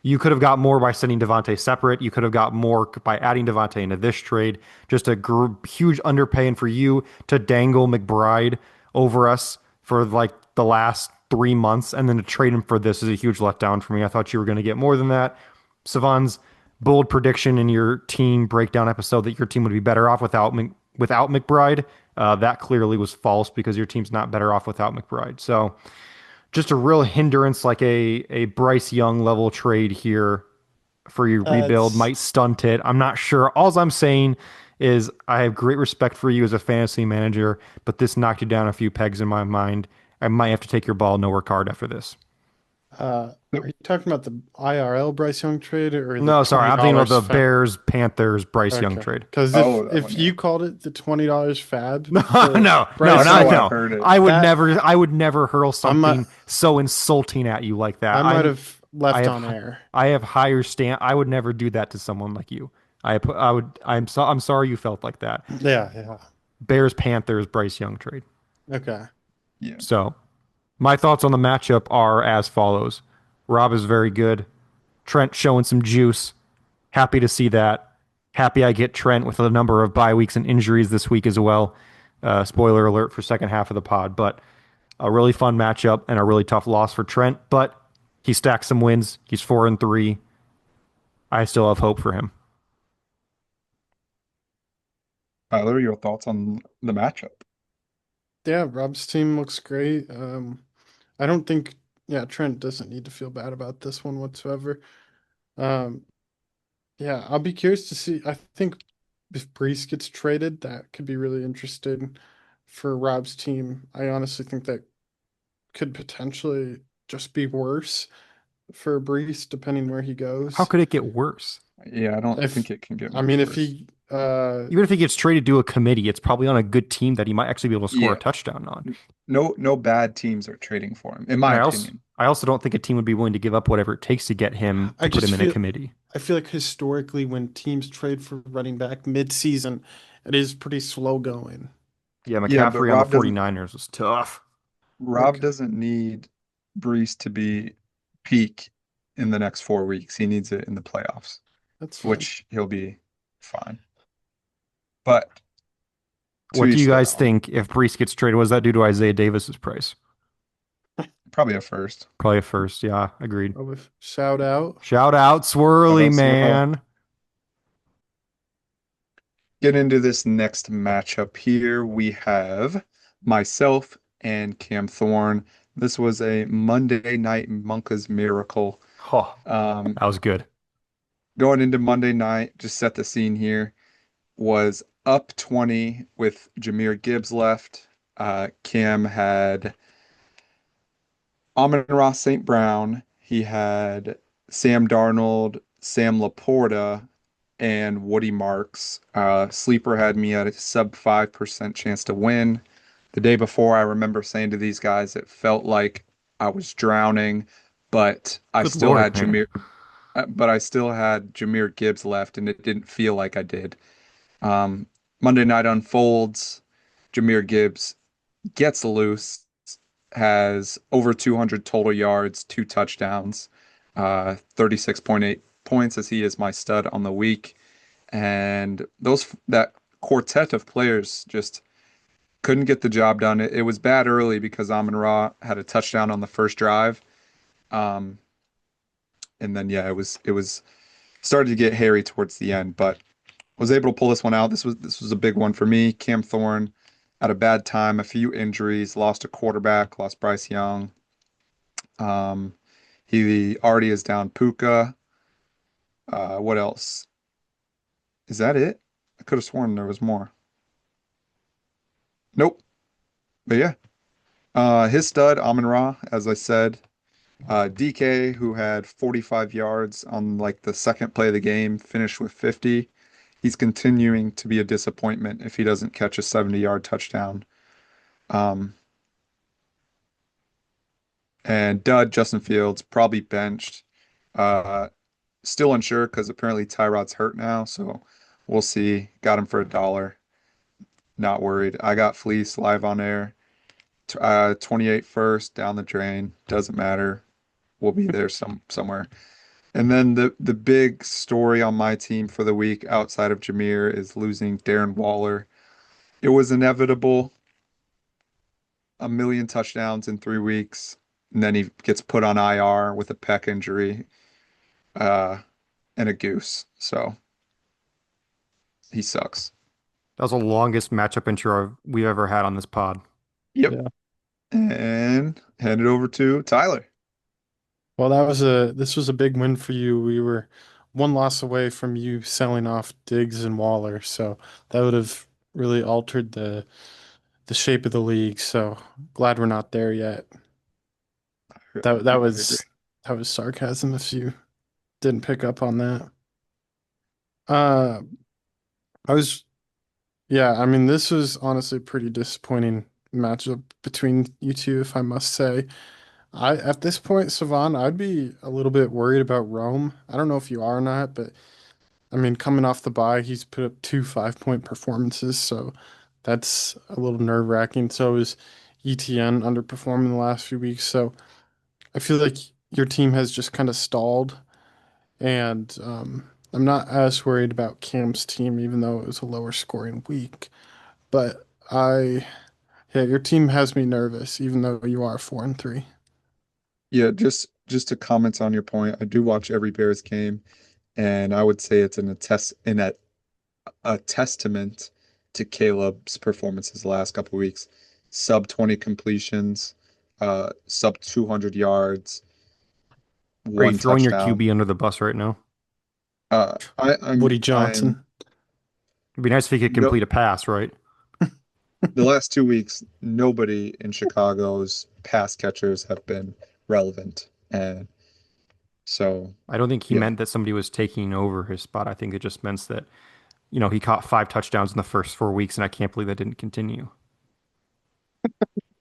[SPEAKER 3] You could have got more by sending Devontae separate. You could have got more by adding Devontae into this trade. Just a huge underpaying for you to dangle McBride over us for like the last 3 months, and then to trade him for this is a huge letdown for me. I thought you were going to get more than that. Cevan's bold prediction in your team breakdown episode that your team would be better off without McBride. That clearly was false because your team's not better off without McBride. So just a real hindrance, like a Bryce Young level trade here for your rebuild
[SPEAKER 4] It's
[SPEAKER 3] might stunt it. I'm not sure. All I'm saying is I have great respect for you as a fantasy manager, but this knocked you down a few pegs in my mind. I might have to take your ball nowhere card after this.
[SPEAKER 4] are you talking about the IRL Bryce Young trade or the
[SPEAKER 3] No, sorry, I'm thinking about
[SPEAKER 4] $20
[SPEAKER 3] the
[SPEAKER 4] fab?
[SPEAKER 3] Bears Panthers Bryce Young
[SPEAKER 4] Okay.
[SPEAKER 3] trade.
[SPEAKER 4] Because
[SPEAKER 1] Oh, that
[SPEAKER 4] if
[SPEAKER 1] one, yeah.
[SPEAKER 4] you called it the $20 fab
[SPEAKER 3] No,
[SPEAKER 4] for
[SPEAKER 3] no, no,
[SPEAKER 4] Bryce
[SPEAKER 1] That's
[SPEAKER 3] not
[SPEAKER 1] how
[SPEAKER 4] Young,
[SPEAKER 1] I
[SPEAKER 3] no.
[SPEAKER 1] heard it.
[SPEAKER 4] that
[SPEAKER 3] I would never hurl
[SPEAKER 4] I might
[SPEAKER 3] something so insulting at you like that.
[SPEAKER 4] I might have
[SPEAKER 3] I
[SPEAKER 4] left
[SPEAKER 3] have
[SPEAKER 4] on air.
[SPEAKER 3] I have higher stand. I would never do that to someone like you. I would I'm sorry you felt like that.
[SPEAKER 4] Yeah, yeah.
[SPEAKER 3] Bears Panthers Bryce Young trade.
[SPEAKER 4] Okay.
[SPEAKER 1] Yeah.
[SPEAKER 3] So my thoughts on the matchup are as follows. Rob is very good. Trent showing some juice. Happy to see that. Happy I get Trent with a number of bye weeks and injuries this week as well. Spoiler alert for second half of the pod, but a really fun matchup and a really tough loss for Trent. But he stacked some wins. He's 4-3. I still have hope for him.
[SPEAKER 1] Tyler, your thoughts on the matchup?
[SPEAKER 4] Yeah, Rob's team looks great. I don't think yeah, Trent doesn't need to feel bad about this one whatsoever. Um, yeah, I'll be curious to see. I think if Brees gets traded, that could be really interesting for Rob's team. I honestly think that could potentially just be worse for Brees depending where he
[SPEAKER 3] How
[SPEAKER 4] goes.
[SPEAKER 3] could it get worse?
[SPEAKER 1] Yeah, I don't
[SPEAKER 4] If
[SPEAKER 1] think it can get
[SPEAKER 4] I
[SPEAKER 1] much
[SPEAKER 4] mean if
[SPEAKER 1] worse.
[SPEAKER 4] he
[SPEAKER 3] Even if he gets traded to a committee, it's probably on a good team that he might actually be able to score a
[SPEAKER 1] Yeah,
[SPEAKER 3] touchdown on.
[SPEAKER 1] no bad teams are trading for him, in
[SPEAKER 3] And
[SPEAKER 1] my opinion.
[SPEAKER 3] I also don't think a team would be willing to give up whatever it takes to get him
[SPEAKER 4] I
[SPEAKER 3] to put
[SPEAKER 4] just
[SPEAKER 3] him in a
[SPEAKER 4] feel
[SPEAKER 3] committee.
[SPEAKER 4] I feel like historically when teams trade for running back mid-season, it is pretty slow going.
[SPEAKER 3] Yeah,
[SPEAKER 1] Yeah, but
[SPEAKER 3] McCaffrey on the 49ers was tough.
[SPEAKER 1] Rob
[SPEAKER 4] Okay,
[SPEAKER 1] doesn't need Brees to be peak in the next 4 weeks. He needs it in the playoffs,
[SPEAKER 4] that's fine.
[SPEAKER 1] which he'll be fine. But To
[SPEAKER 3] What do you
[SPEAKER 1] each their
[SPEAKER 3] guys
[SPEAKER 1] own.
[SPEAKER 3] think if Brees gets traded? Was that due to Isaiah Davis's price?
[SPEAKER 1] Probably a first.
[SPEAKER 3] Probably a first. Yeah, agreed.
[SPEAKER 4] Oh, shout out.
[SPEAKER 3] Shout out
[SPEAKER 1] Shout
[SPEAKER 3] Swirly,
[SPEAKER 1] out Swerly.
[SPEAKER 3] man.
[SPEAKER 1] Get into this next matchup here. We have myself and Cam Thorn. This was a Monday night Monkas miracle.
[SPEAKER 3] Oh,
[SPEAKER 1] Um,
[SPEAKER 3] that was good.
[SPEAKER 1] Going into Monday night, just set the scene here, was up 20 with Jahmyr Gibbs left. Cam had Amon-Ra St. Brown. He had Sam Darnold, Sam Laporta, and Woody Marks. Sleeper had me at a sub 5% chance to win. The day before, I remember saying to these guys, it felt like I was drowning, but I
[SPEAKER 3] Good
[SPEAKER 1] still
[SPEAKER 3] Lord,
[SPEAKER 1] had
[SPEAKER 3] man.
[SPEAKER 1] Jahmyr Gibbs left, and it didn't feel like I did. Um, Monday night unfolds. Jahmyr Gibbs gets loose, has over 200 total yards, 2 touchdowns, 36.8 points as he is my stud on the week. And that quartet of players just couldn't get the job done. It was bad early because Amon-Ra had a touchdown on the first drive. Um, and then yeah, it was started to get hairy towards the end, but was able to pull this one out. This was a big one for me. Cam Thorne at a bad time, a few injuries, lost a quarterback, lost Bryce Young. Um, he already is down Puka. What else? Is that it? I could have sworn there was more. Nope. But yeah, his stud Amon-Ra, as I said. DK, who had 45 yards on like the second play of the game, finished with 50. He's continuing to be a disappointment if he doesn't catch a 70-yard touchdown. Um, and Dud, Justin Fields, probably benched. Uh, Still unsure because apparently Tyrod's hurt now, so we'll see. Got him for $1. Not worried. I got fleeced live on air. 28 first, down the drain. Doesn't matter. We'll be there somewhere. And then the big story on my team for the week outside of Jahmyr is losing Darren Waller. It was inevitable. A million touchdowns in 3 weeks, and then he gets put on IR with a pec injury, uh, and a goose. So he sucks.
[SPEAKER 3] That was the longest matchup intro we've ever had on this pod.
[SPEAKER 1] Yep.
[SPEAKER 4] Yeah.
[SPEAKER 1] And hand it over to Tyler.
[SPEAKER 4] Well, this was a big win for you. We were one loss away from you selling off Diggs and Waller, so that would have really altered the shape of the league. So glad we're not there yet. That
[SPEAKER 1] I
[SPEAKER 4] that
[SPEAKER 1] agree.
[SPEAKER 4] was that was sarcasm if you didn't pick up on that. Uh, I was Yeah, I mean this was honestly a pretty disappointing matchup between you two, if I must say. I At this point, Cevan, I'd be a little bit worried about Rome. I don't know if you are or not, but I mean, coming off the bye, he's put up two 5-point performances, so that's a little nerve-wracking. So is ETN underperforming the last few weeks. So I feel like your team has just kind of stalled, and I'm not as worried about Cam's team, even though it was a lower scoring week. But yeah, your team has me nervous, even though you are 4-3.
[SPEAKER 1] Yeah, just to comment on your point, I do watch every Bears game, and I would say it's a testament to Caleb's performances the last couple of weeks. Sub 20 completions, sub 200 yards,
[SPEAKER 3] Are you
[SPEAKER 1] one
[SPEAKER 3] throwing your
[SPEAKER 1] touchdown.
[SPEAKER 3] QB under the bus right now?
[SPEAKER 4] Woody
[SPEAKER 1] I'm
[SPEAKER 4] Johnson.
[SPEAKER 3] It'd be nice if he could
[SPEAKER 1] no
[SPEAKER 3] complete a pass, right?
[SPEAKER 1] the last 2 weeks, nobody in Chicago's pass catchers have been relevant. And so
[SPEAKER 3] I don't think he
[SPEAKER 1] yeah,
[SPEAKER 3] meant that somebody was taking over his spot. I think it just meant that, he caught 5 touchdowns in the first 4 weeks, and I can't believe that didn't continue.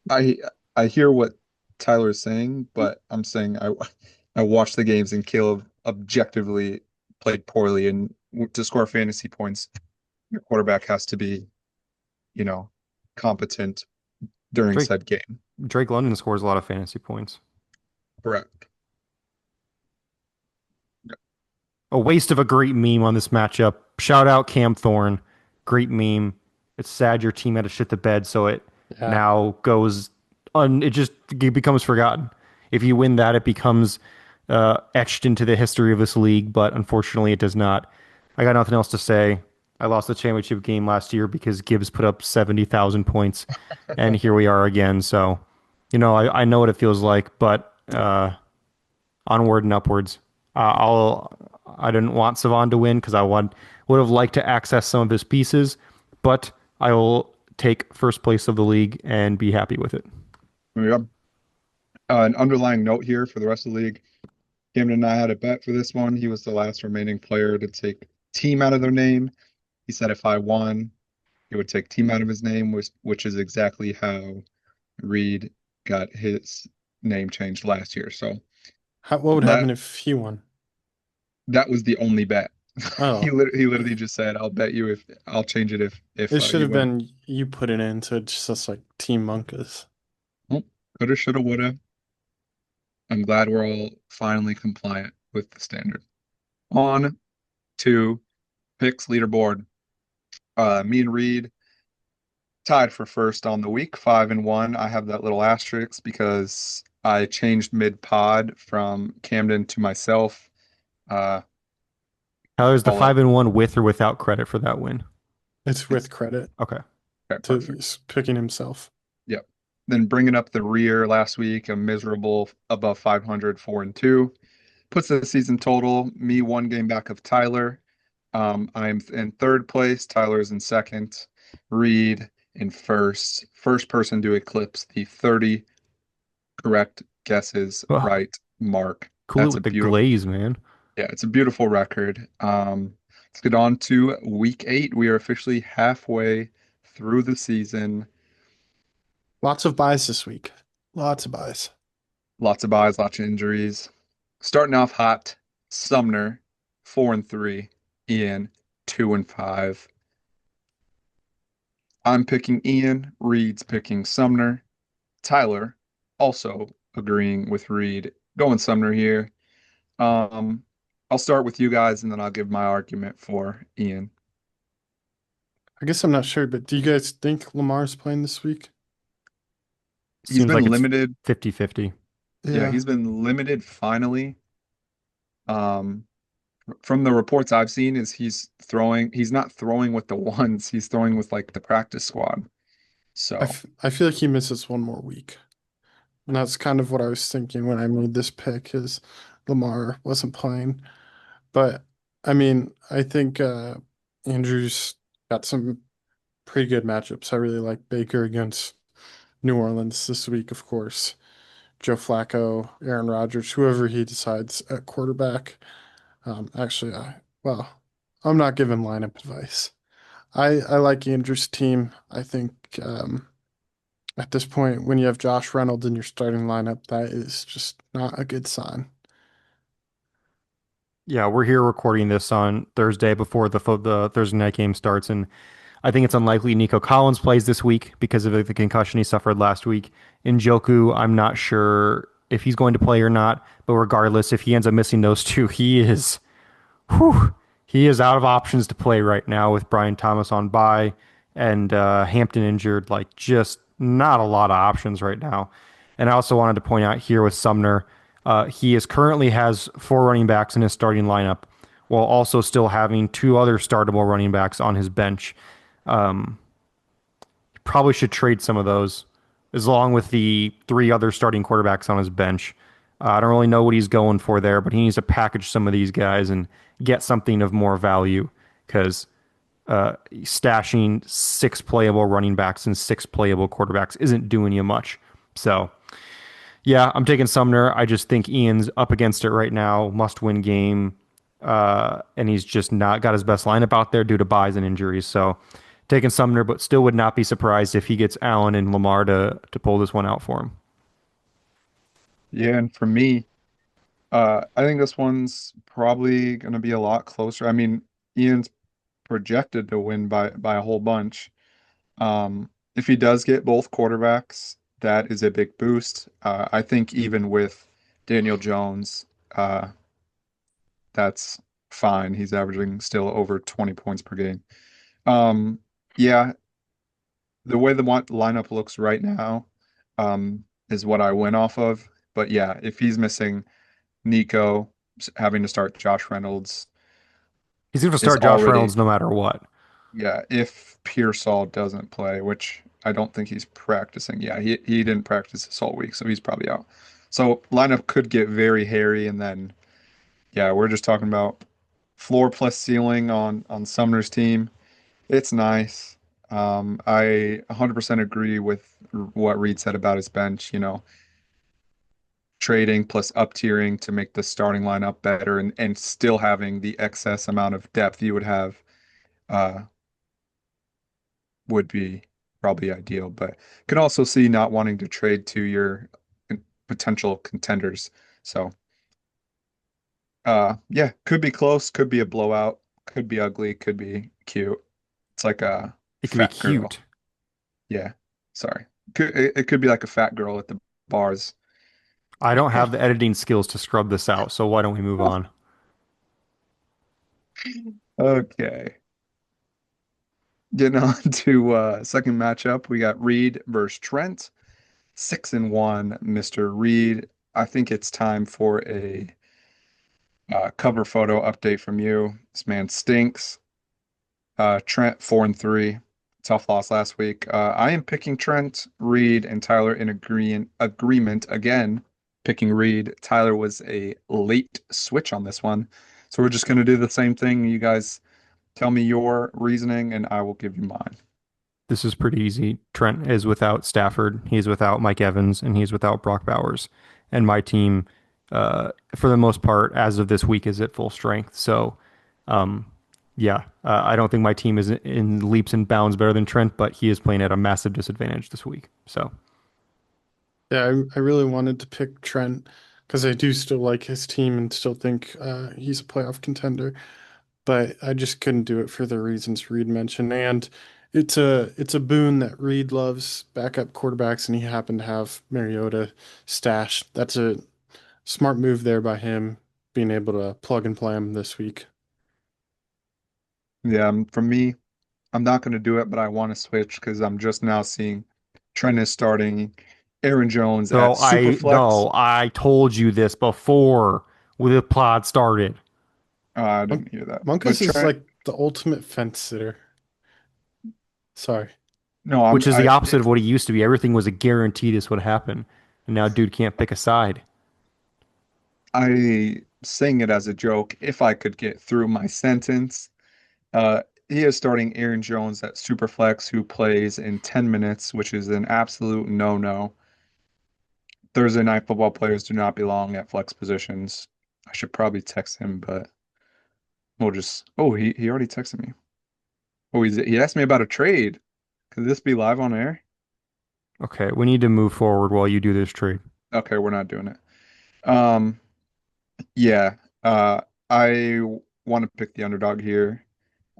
[SPEAKER 1] I I hear what Tyler's saying, but I'm saying I watched the games and Caleb objectively played poorly, and to score fantasy points, your quarterback has to be, you know, competent during
[SPEAKER 3] Drake
[SPEAKER 1] said game.
[SPEAKER 3] Drake London scores a lot of fantasy points.
[SPEAKER 1] Correct.
[SPEAKER 3] A waste of a great meme on this matchup. Shout out Cam Thorne. Great meme. It's sad your team had to shit the bed, so it
[SPEAKER 4] Yeah.
[SPEAKER 3] now goes it becomes forgotten. If you win that, it becomes etched into the history of this league, but unfortunately, it does not. I got nothing else to say. I lost the championship game last year because Gibbs put up 70,000 points, and here we are again. So, I know what it feels like, but onward and upwards. I didn't want Cevan to win because would have liked to access some of his pieces, but I will take first place of the league and be happy with it.
[SPEAKER 1] Yep. An underlying note here for the rest of the league. Camden and I had a bet for this one. He was the last remaining player to take team out of their name. He said if I won, he would take team out of his name, which is exactly how Reed got his name changed last year. So
[SPEAKER 4] What would
[SPEAKER 1] that
[SPEAKER 4] happen if he won?
[SPEAKER 1] that was the only bet.
[SPEAKER 4] Oh,
[SPEAKER 1] He literally just said, "I'll bet you if I'll change it if
[SPEAKER 4] it should
[SPEAKER 1] you
[SPEAKER 4] have
[SPEAKER 1] win."
[SPEAKER 4] been you put it in, so it's just like Team Monkas.
[SPEAKER 1] Well, coulda, shoulda, woulda. I'm glad we're all finally compliant with the standard. On to picks leaderboard. Me and Reed tied for first on the week, 5-1. I have that little asterisk because I changed mid pod from Camden to myself. Uh,
[SPEAKER 3] Tyler's the
[SPEAKER 1] I'll let
[SPEAKER 3] 5-1 with or without credit for that win.
[SPEAKER 4] It's
[SPEAKER 1] it's
[SPEAKER 4] with credit
[SPEAKER 3] Okay.
[SPEAKER 1] okay,
[SPEAKER 4] to
[SPEAKER 1] perfect.
[SPEAKER 4] picking himself.
[SPEAKER 1] Yep. Then bringing up the rear last week, a miserable above 500, 4-2. Puts the season total, me one game back of Tyler. I'm in third place. Tyler's in second. Reed in first. First person to eclipse the 30 correct guesses
[SPEAKER 3] Oh,
[SPEAKER 1] right mark.
[SPEAKER 3] cool it
[SPEAKER 1] That's a
[SPEAKER 3] with the
[SPEAKER 1] beautiful,
[SPEAKER 3] glaze, man.
[SPEAKER 1] yeah, it's a beautiful record. Let's get on to week 8. We are officially halfway through the season.
[SPEAKER 4] Lots of buys this week. Lots of buys.
[SPEAKER 1] Lots of buys, lots of injuries. Starting off hot, Sumner, 4-3. Ian, 2-5. I'm picking Ian. Reed's picking Sumner. Tyler, also agreeing with Reed, going Sumner here. Um, I'll start with you guys and then I'll give my argument for Ian.
[SPEAKER 4] I guess I'm not sure, but do you guys think Lamar's playing this week?
[SPEAKER 1] He's
[SPEAKER 3] Seems like
[SPEAKER 1] been
[SPEAKER 3] it's
[SPEAKER 1] limited.
[SPEAKER 3] 50-50.
[SPEAKER 1] Yeah,
[SPEAKER 4] Yeah.
[SPEAKER 1] he's been limited finally. Um, from the reports I've seen is he's not throwing with the ones, he's throwing with like the practice squad. So,
[SPEAKER 4] I feel like he misses one more week. And that's kind of what I was thinking when I made this pick is Lamar wasn't playing. But I mean, I think Andrew's got some pretty good matchups. I really like Baker against New Orleans this week, of course. Joe Flacco, Aaron Rodgers, whoever he decides at quarterback. Actually, well, I'm not giving lineup advice. I like Andrew's team. I think at this point, when you have Josh Reynolds in your starting lineup, that is just not a good sign.
[SPEAKER 3] Yeah, we're here recording this on Thursday before the Thursday night game starts, and I think it's unlikely Nico Collins plays this week because of the concussion he suffered last week. Njoku, I'm not sure if he's going to play or not, but regardless, if he ends up missing those two, whew, he is out of options to play right now with Brian Thomas on bye and Hampton injured. Like, just not a lot of options right now. And I also wanted to point out here with Sumner, he is currently has 4 running backs in his starting lineup, while also still having 2 other startable running backs on his bench. Probably should trade some of those, as long with the 3 other starting quarterbacks on his bench. I don't really know what he's going for there, but he needs to package some of these guys and get something of more value because stashing 6 playable running backs and 6 playable quarterbacks isn't doing you much. So, yeah, I'm taking Sumner. I just think Ian's up against it right now, must win game. And he's just not got his best lineup out there due to buys and injuries. So, taking Sumner, but still would not be surprised if he gets Allen and Lamar to pull this one out for him.
[SPEAKER 1] yeah, and for me, I think this one's probably going to be a lot closer. I mean, Ian's projected to win by a whole bunch. If he does get both quarterbacks, that is a big boost. I think even with Daniel Jones, that's fine. He's averaging still over 20 points per game. Um, yeah, the way the lineup looks right now, is what I went off of. But yeah, if he's missing Nico, having to start Josh Reynolds
[SPEAKER 3] He's going to
[SPEAKER 1] is
[SPEAKER 3] start Josh
[SPEAKER 1] already,
[SPEAKER 3] Reynolds no matter what.
[SPEAKER 1] yeah, if Pearsall doesn't play, which I don't think he's practicing. Yeah, he didn't practice this whole week, so he's probably out. So lineup could get very hairy, and then yeah, we're just talking about floor plus ceiling on Sumner's team. It's nice. I 100% agree with what Reed said about his bench, trading plus up tiering to make the starting lineup better and still having the excess amount of depth you would have uh, would be probably ideal. But can also see not wanting to trade to your potential contenders. So, yeah, could be close, could be a blowout, could be ugly, could be cute. It's like a
[SPEAKER 3] It could be
[SPEAKER 1] fat girl.
[SPEAKER 3] cute.
[SPEAKER 1] Yeah, sorry. It could be like a fat girl at the bars.
[SPEAKER 3] I don't have the editing skills to scrub this out, so why don't we move on?
[SPEAKER 1] Okay. Getting on to second matchup, we got Reed versus Trent. 6-1, Mr. Reed. I think it's time for a cover photo update from you. This man stinks. Trent 4-3. Tough loss last week. I am picking Trent, Reed, and Tyler in agreement again. Picking Reed. Tyler was a late switch on this one. So we're just gonna do the same thing. You guys tell me your reasoning and I will give you mine.
[SPEAKER 3] This is pretty easy. Trent is without Stafford, he's without Mike Evans, and he's without Brock Bowers. And my team, for the most part, as of this week, is at full strength. So, um, yeah, I don't think my team is in leaps and bounds better than Trent, but he is playing at a massive disadvantage this week. So,
[SPEAKER 4] Yeah, I really wanted to pick Trent because I do still like his team and still think he's a playoff contender, but I just couldn't do it for the reasons Reed mentioned. And it's a boon that Reed loves backup quarterbacks, and he happened to have Mariota stashed. That's a smart move there by him, being able to plug and play him this week.
[SPEAKER 1] Yeah, for me, I'm not going to do it, but I want to switch because I'm just now seeing Trent is starting Aaron Jones at
[SPEAKER 3] so I
[SPEAKER 1] Superflex.
[SPEAKER 3] no, I told you this before the pod started,
[SPEAKER 1] I
[SPEAKER 4] Mon-
[SPEAKER 1] didn't hear that. But
[SPEAKER 4] Monkas is
[SPEAKER 1] Trent,
[SPEAKER 4] like the ultimate fence sitter. Sorry.
[SPEAKER 1] no,
[SPEAKER 3] which is the opposite of
[SPEAKER 1] it's
[SPEAKER 3] what he used to be. Everything was a guarantee this would happen, and now dude can't pick a side.
[SPEAKER 1] I saying it as a joke. If I could get through my sentence, he is starting Aaron Jones at Superflex, who plays in 10 minutes, which is an absolute no-no. Thursday night football players do not belong at flex positions. I should probably text him, but we'll just. Oh, he already texted me. Oh, he asked me about a trade. Could this be live on air?
[SPEAKER 3] Okay, we need to move forward while you do this trade.
[SPEAKER 1] Okay, we're not doing it. Um, yeah. I want to pick the underdog here.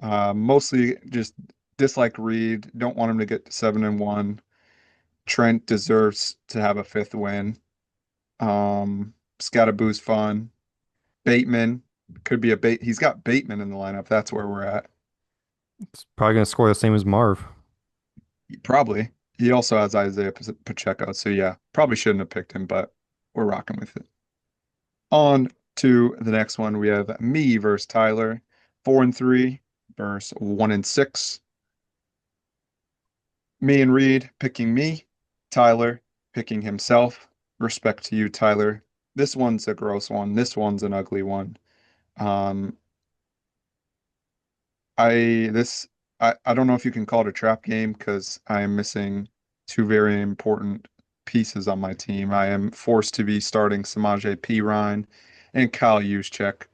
[SPEAKER 1] Mostly just dislike Reed. Don't want him to get to 7-1. Trent deserves to have a fifth win. Scattaboo's fun. Bateman could be a bait. He's got Bateman in the lineup. That's where we're at.
[SPEAKER 3] It's probably going to score the same as Marv.
[SPEAKER 1] Probably. He also has Isaiah Pacheco. So yeah, probably shouldn't have picked him, but we're rocking with it. On to the next one. We have me versus Tyler. 4-3 versus 1-6. Me and Reed picking me. Tyler picking himself. Respect to you, Tyler. This one's a gross one. This one's an ugly one. Um, I this I don't know if you can call it a trap game because I am missing two very important pieces on my team. I am forced to be starting Samaje Perine and Kyle Juszczyk,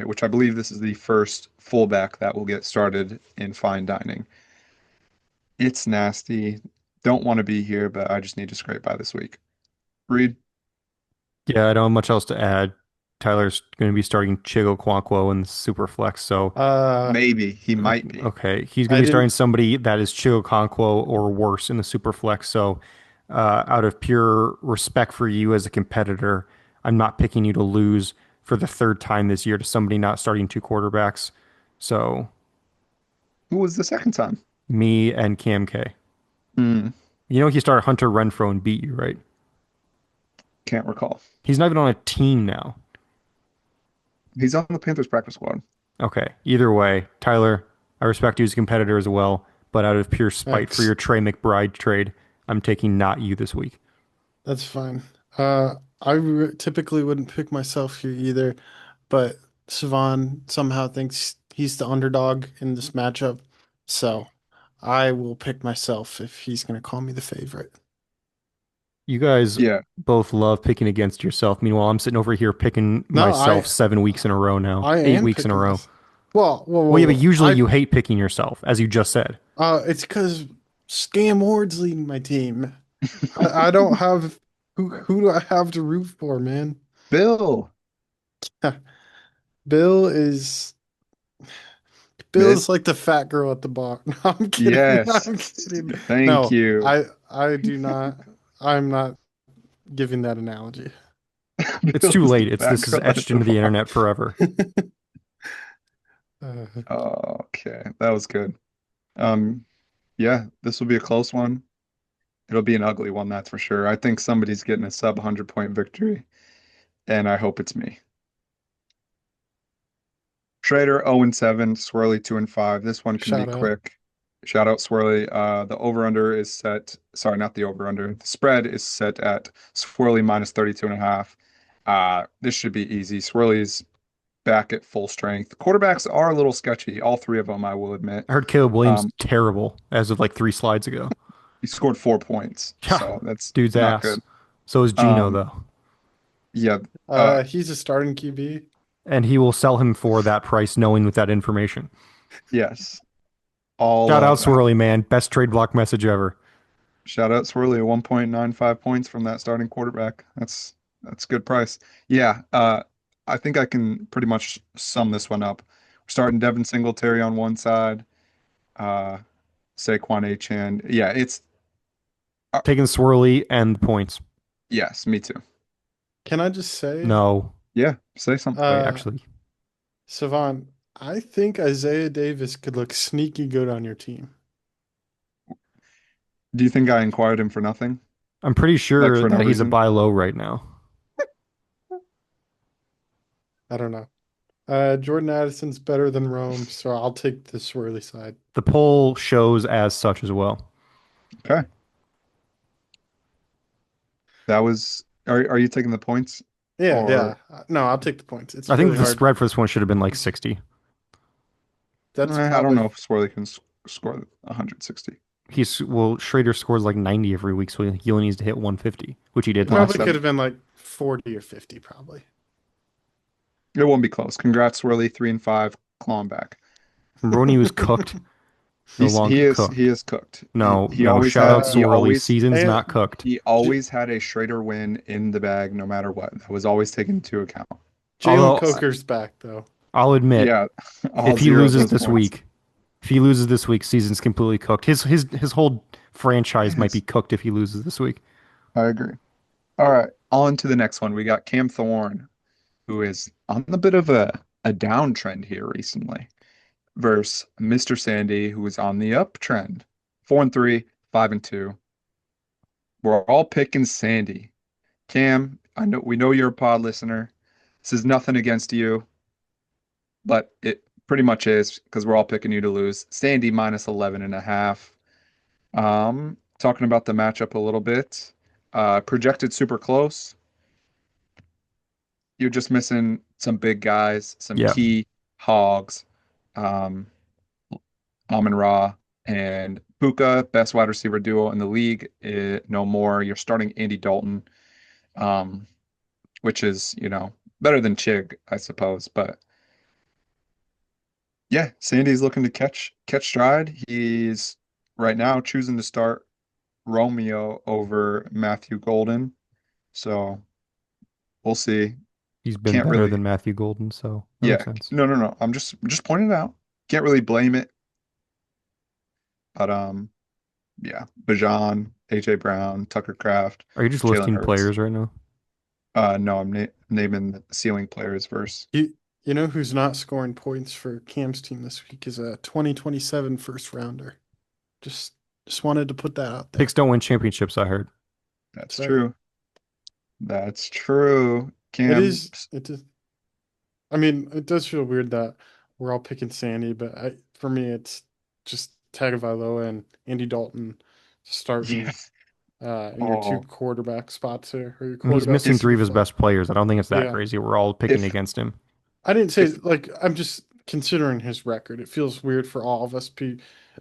[SPEAKER 1] which I believe this is the first fullback that will get started in fine dining. It's nasty. Don't want to be here, but I just need to scrape by this week. Reed,
[SPEAKER 3] Yeah, I don't have much else to add. Tyler's going to be starting Chigo Quanquo in the super flex, so
[SPEAKER 1] maybe he might be.
[SPEAKER 3] okay, he's going
[SPEAKER 4] I
[SPEAKER 3] to be starting
[SPEAKER 4] didn't.
[SPEAKER 3] somebody that is Chigo Quanquo or worse in the super flex. So, out of pure respect for you as a competitor, I'm not picking you to lose for the third time this year to somebody not starting two quarterbacks. So,
[SPEAKER 1] Who was the second time?
[SPEAKER 3] me and Cam K.
[SPEAKER 1] Hmm,
[SPEAKER 3] You know he started Hunter Renfro and beat you, right?
[SPEAKER 1] can't recall.
[SPEAKER 3] He's not even on a team now.
[SPEAKER 1] He's on the Panthers practice squad.
[SPEAKER 3] Okay. Either way, Tyler, I respect you as a competitor as well, but out of pure spite for
[SPEAKER 4] Thanks.
[SPEAKER 3] your Trey McBride trade, I'm taking not you this week.
[SPEAKER 4] That's fine. Typically wouldn't pick myself here either, but Cevan somehow thinks he's the underdog in this matchup, so I will pick myself if he's going to call me the favorite.
[SPEAKER 3] You guys
[SPEAKER 1] Yeah,
[SPEAKER 3] both love picking against yourself. Meanwhile, I'm sitting over here picking
[SPEAKER 4] No,
[SPEAKER 3] myself 7 weeks in a row now,
[SPEAKER 4] I
[SPEAKER 3] eight
[SPEAKER 4] am
[SPEAKER 3] weeks in a
[SPEAKER 4] picking
[SPEAKER 3] row.
[SPEAKER 4] this. Well, whoa,
[SPEAKER 3] Well,
[SPEAKER 4] whoa,
[SPEAKER 3] yeah, but
[SPEAKER 4] whoa.
[SPEAKER 3] usually you hate picking yourself, as you just said.
[SPEAKER 4] It's because Scam Ward's leading my team. I don't have who do I have to root for, man?
[SPEAKER 1] Bill.
[SPEAKER 4] Bill is
[SPEAKER 1] Mid.
[SPEAKER 4] Bill's like the fat girl at the bar. No, I'm kidding.
[SPEAKER 1] Yes.
[SPEAKER 4] I'm kidding.
[SPEAKER 1] Thank
[SPEAKER 4] No,
[SPEAKER 1] you.
[SPEAKER 4] I do not. I'm not giving that analogy.
[SPEAKER 3] It's
[SPEAKER 1] Bill
[SPEAKER 3] too
[SPEAKER 1] is the
[SPEAKER 3] late.
[SPEAKER 1] fat
[SPEAKER 3] This is
[SPEAKER 1] girl at
[SPEAKER 3] etched
[SPEAKER 1] the
[SPEAKER 3] into the
[SPEAKER 1] bar.
[SPEAKER 3] internet forever.
[SPEAKER 1] Okay, that was good. Um, yeah, this will be a close one. It'll be an ugly one, that's for sure. I think somebody's getting a sub 100-point victory, and I hope it's me. Schrader 0-7, Swirly 2-5. This one can be
[SPEAKER 4] Shout out.
[SPEAKER 1] quick. Shout out Swirly. The over-under is set. Sorry, not the over-under. The spread is set at Swirly minus 32 and a half. This should be easy. Swirly's back at full strength. Quarterbacks are a little sketchy. All three of them, I will admit.
[SPEAKER 3] I heard Caleb Williams
[SPEAKER 1] Um,
[SPEAKER 3] terrible as of like 3 slides ago.
[SPEAKER 1] he scored 4 points,
[SPEAKER 3] Yeah,
[SPEAKER 1] so that's
[SPEAKER 3] dude's
[SPEAKER 1] not
[SPEAKER 3] ass.
[SPEAKER 1] good.
[SPEAKER 3] So is Gino
[SPEAKER 1] Um,
[SPEAKER 3] though,
[SPEAKER 1] yeah. Uh,
[SPEAKER 4] He's a starting QB.
[SPEAKER 3] and he will sell him for that price, knowing with that information.
[SPEAKER 1] yes. All
[SPEAKER 3] Shout out
[SPEAKER 1] of that.
[SPEAKER 3] Swirly, man. Best trade block message ever.
[SPEAKER 1] Shout out Swirly, 1.95 points from that starting quarterback. That's a good price. Yeah, I think I can pretty much sum this one up. We're starting Devin Singletary on one side, uh, Saquon Achan. Yeah, it's
[SPEAKER 3] Taking Swirly and the points.
[SPEAKER 1] yes, me too.
[SPEAKER 4] Can I just say,
[SPEAKER 3] No,
[SPEAKER 1] Yeah, say something.
[SPEAKER 3] wait,
[SPEAKER 4] uh,
[SPEAKER 3] actually,
[SPEAKER 4] Savant, I think Isaiah Davis could look sneaky good on your team.
[SPEAKER 1] Do you think I inquired him for nothing?
[SPEAKER 3] I'm pretty
[SPEAKER 1] Like
[SPEAKER 3] sure
[SPEAKER 1] for no
[SPEAKER 3] that he's a
[SPEAKER 1] reason?
[SPEAKER 3] buy low right now.
[SPEAKER 4] I don't know. Jordan Addison's better than Rome, so I'll take the swirly side.
[SPEAKER 3] The poll shows as such as well.
[SPEAKER 1] Okay. That was are you taking the points
[SPEAKER 4] Yeah,
[SPEAKER 1] or
[SPEAKER 4] yeah. No, I'll take the points. It's
[SPEAKER 3] I think
[SPEAKER 4] really
[SPEAKER 3] the
[SPEAKER 4] hard.
[SPEAKER 3] spread for this one should have been like 60.
[SPEAKER 4] That's
[SPEAKER 1] I don't know
[SPEAKER 4] probably
[SPEAKER 1] if Swirly can score 160.
[SPEAKER 3] Schrader scores like 90 every week, so he only needs to hit 150, which he did last
[SPEAKER 4] probably
[SPEAKER 3] week.
[SPEAKER 4] could have been like 40 or 50, probably.
[SPEAKER 1] It won't be close. Congrats, Swirly, 3-5, clawing back.
[SPEAKER 3] Remember when he was cooked? No longer
[SPEAKER 1] He
[SPEAKER 3] cooked.
[SPEAKER 1] is cooked.
[SPEAKER 3] No,
[SPEAKER 1] He
[SPEAKER 3] no.
[SPEAKER 1] always
[SPEAKER 3] Shout
[SPEAKER 1] had
[SPEAKER 3] out
[SPEAKER 4] Uh,
[SPEAKER 3] Swirly. Season's
[SPEAKER 4] and
[SPEAKER 3] not cooked.
[SPEAKER 1] he
[SPEAKER 4] J
[SPEAKER 1] always had a Schrader win in the bag no matter what. That was always taken into account.
[SPEAKER 4] Jalen
[SPEAKER 3] Although
[SPEAKER 4] Coker's back though.
[SPEAKER 3] I'll admit,
[SPEAKER 1] Yeah, all
[SPEAKER 3] if he
[SPEAKER 1] zero of
[SPEAKER 3] loses
[SPEAKER 1] those
[SPEAKER 3] this
[SPEAKER 1] points.
[SPEAKER 3] week, if he loses this week, season's completely cooked. His whole franchise might be
[SPEAKER 1] Yes,
[SPEAKER 3] cooked if he loses this week.
[SPEAKER 1] I agree. All right, on to the next one. We got Cam Thorn, who is on a bit of a downtrend here recently, versus Mr. Sandy, who is on the uptrend. 4-3, 5-2. We're all picking Sandy. Cam, I know we know you're a pod listener. This is nothing against you, but it pretty much is because we're all picking you to lose. Sandy minus 11 and a half. Talking about the matchup a little bit. Projected super close. You're just missing some big guys, some
[SPEAKER 3] Yeah,
[SPEAKER 1] key hogs. Um, Amon Ra and Puka, best wide receiver duo in the league. No more. You're starting Andy Dalton, um, which is, better than Chig, I suppose. But yeah, Sandy's looking to catch stride. He's right now choosing to start Romeo over Matthew Golden. So we'll see.
[SPEAKER 3] he's been
[SPEAKER 1] Can't
[SPEAKER 3] better
[SPEAKER 1] really,
[SPEAKER 3] than Matthew Golden, so that makes
[SPEAKER 1] yeah,
[SPEAKER 3] sense.
[SPEAKER 1] no, no, no. I'm just pointing it out. Can't really blame it, but yeah, Bajan, AJ Brown, Tucker Craft,
[SPEAKER 3] Are you just
[SPEAKER 1] Jalen
[SPEAKER 3] listing
[SPEAKER 1] Hurts.
[SPEAKER 3] players right now?
[SPEAKER 1] No, I'm naming the ceiling players versus.
[SPEAKER 4] You know who's not scoring points for Cam's team this week is a 2027 first rounder. Just Just wanted to put that out
[SPEAKER 3] Picks
[SPEAKER 4] there.
[SPEAKER 3] don't win championships, I heard.
[SPEAKER 1] That's
[SPEAKER 4] That's right.
[SPEAKER 1] true. That's true.
[SPEAKER 4] It
[SPEAKER 1] Cam,
[SPEAKER 4] is. It is. I mean, it does feel weird that we're all picking Sandy, but for me, it's just Tagovailoa and Andy Dalton
[SPEAKER 1] yeah.
[SPEAKER 4] starting in your two
[SPEAKER 1] Oh,
[SPEAKER 4] quarterback spots here, or your
[SPEAKER 3] I mean, he's
[SPEAKER 4] quarterback
[SPEAKER 3] missing
[SPEAKER 1] is
[SPEAKER 3] three of his
[SPEAKER 4] superflex.
[SPEAKER 3] best players. I don't think it's that
[SPEAKER 4] Yeah,
[SPEAKER 3] crazy. We're all picking
[SPEAKER 1] if
[SPEAKER 3] against him.
[SPEAKER 4] I didn't say
[SPEAKER 1] if
[SPEAKER 4] like I'm just considering his record. It feels weird for all of us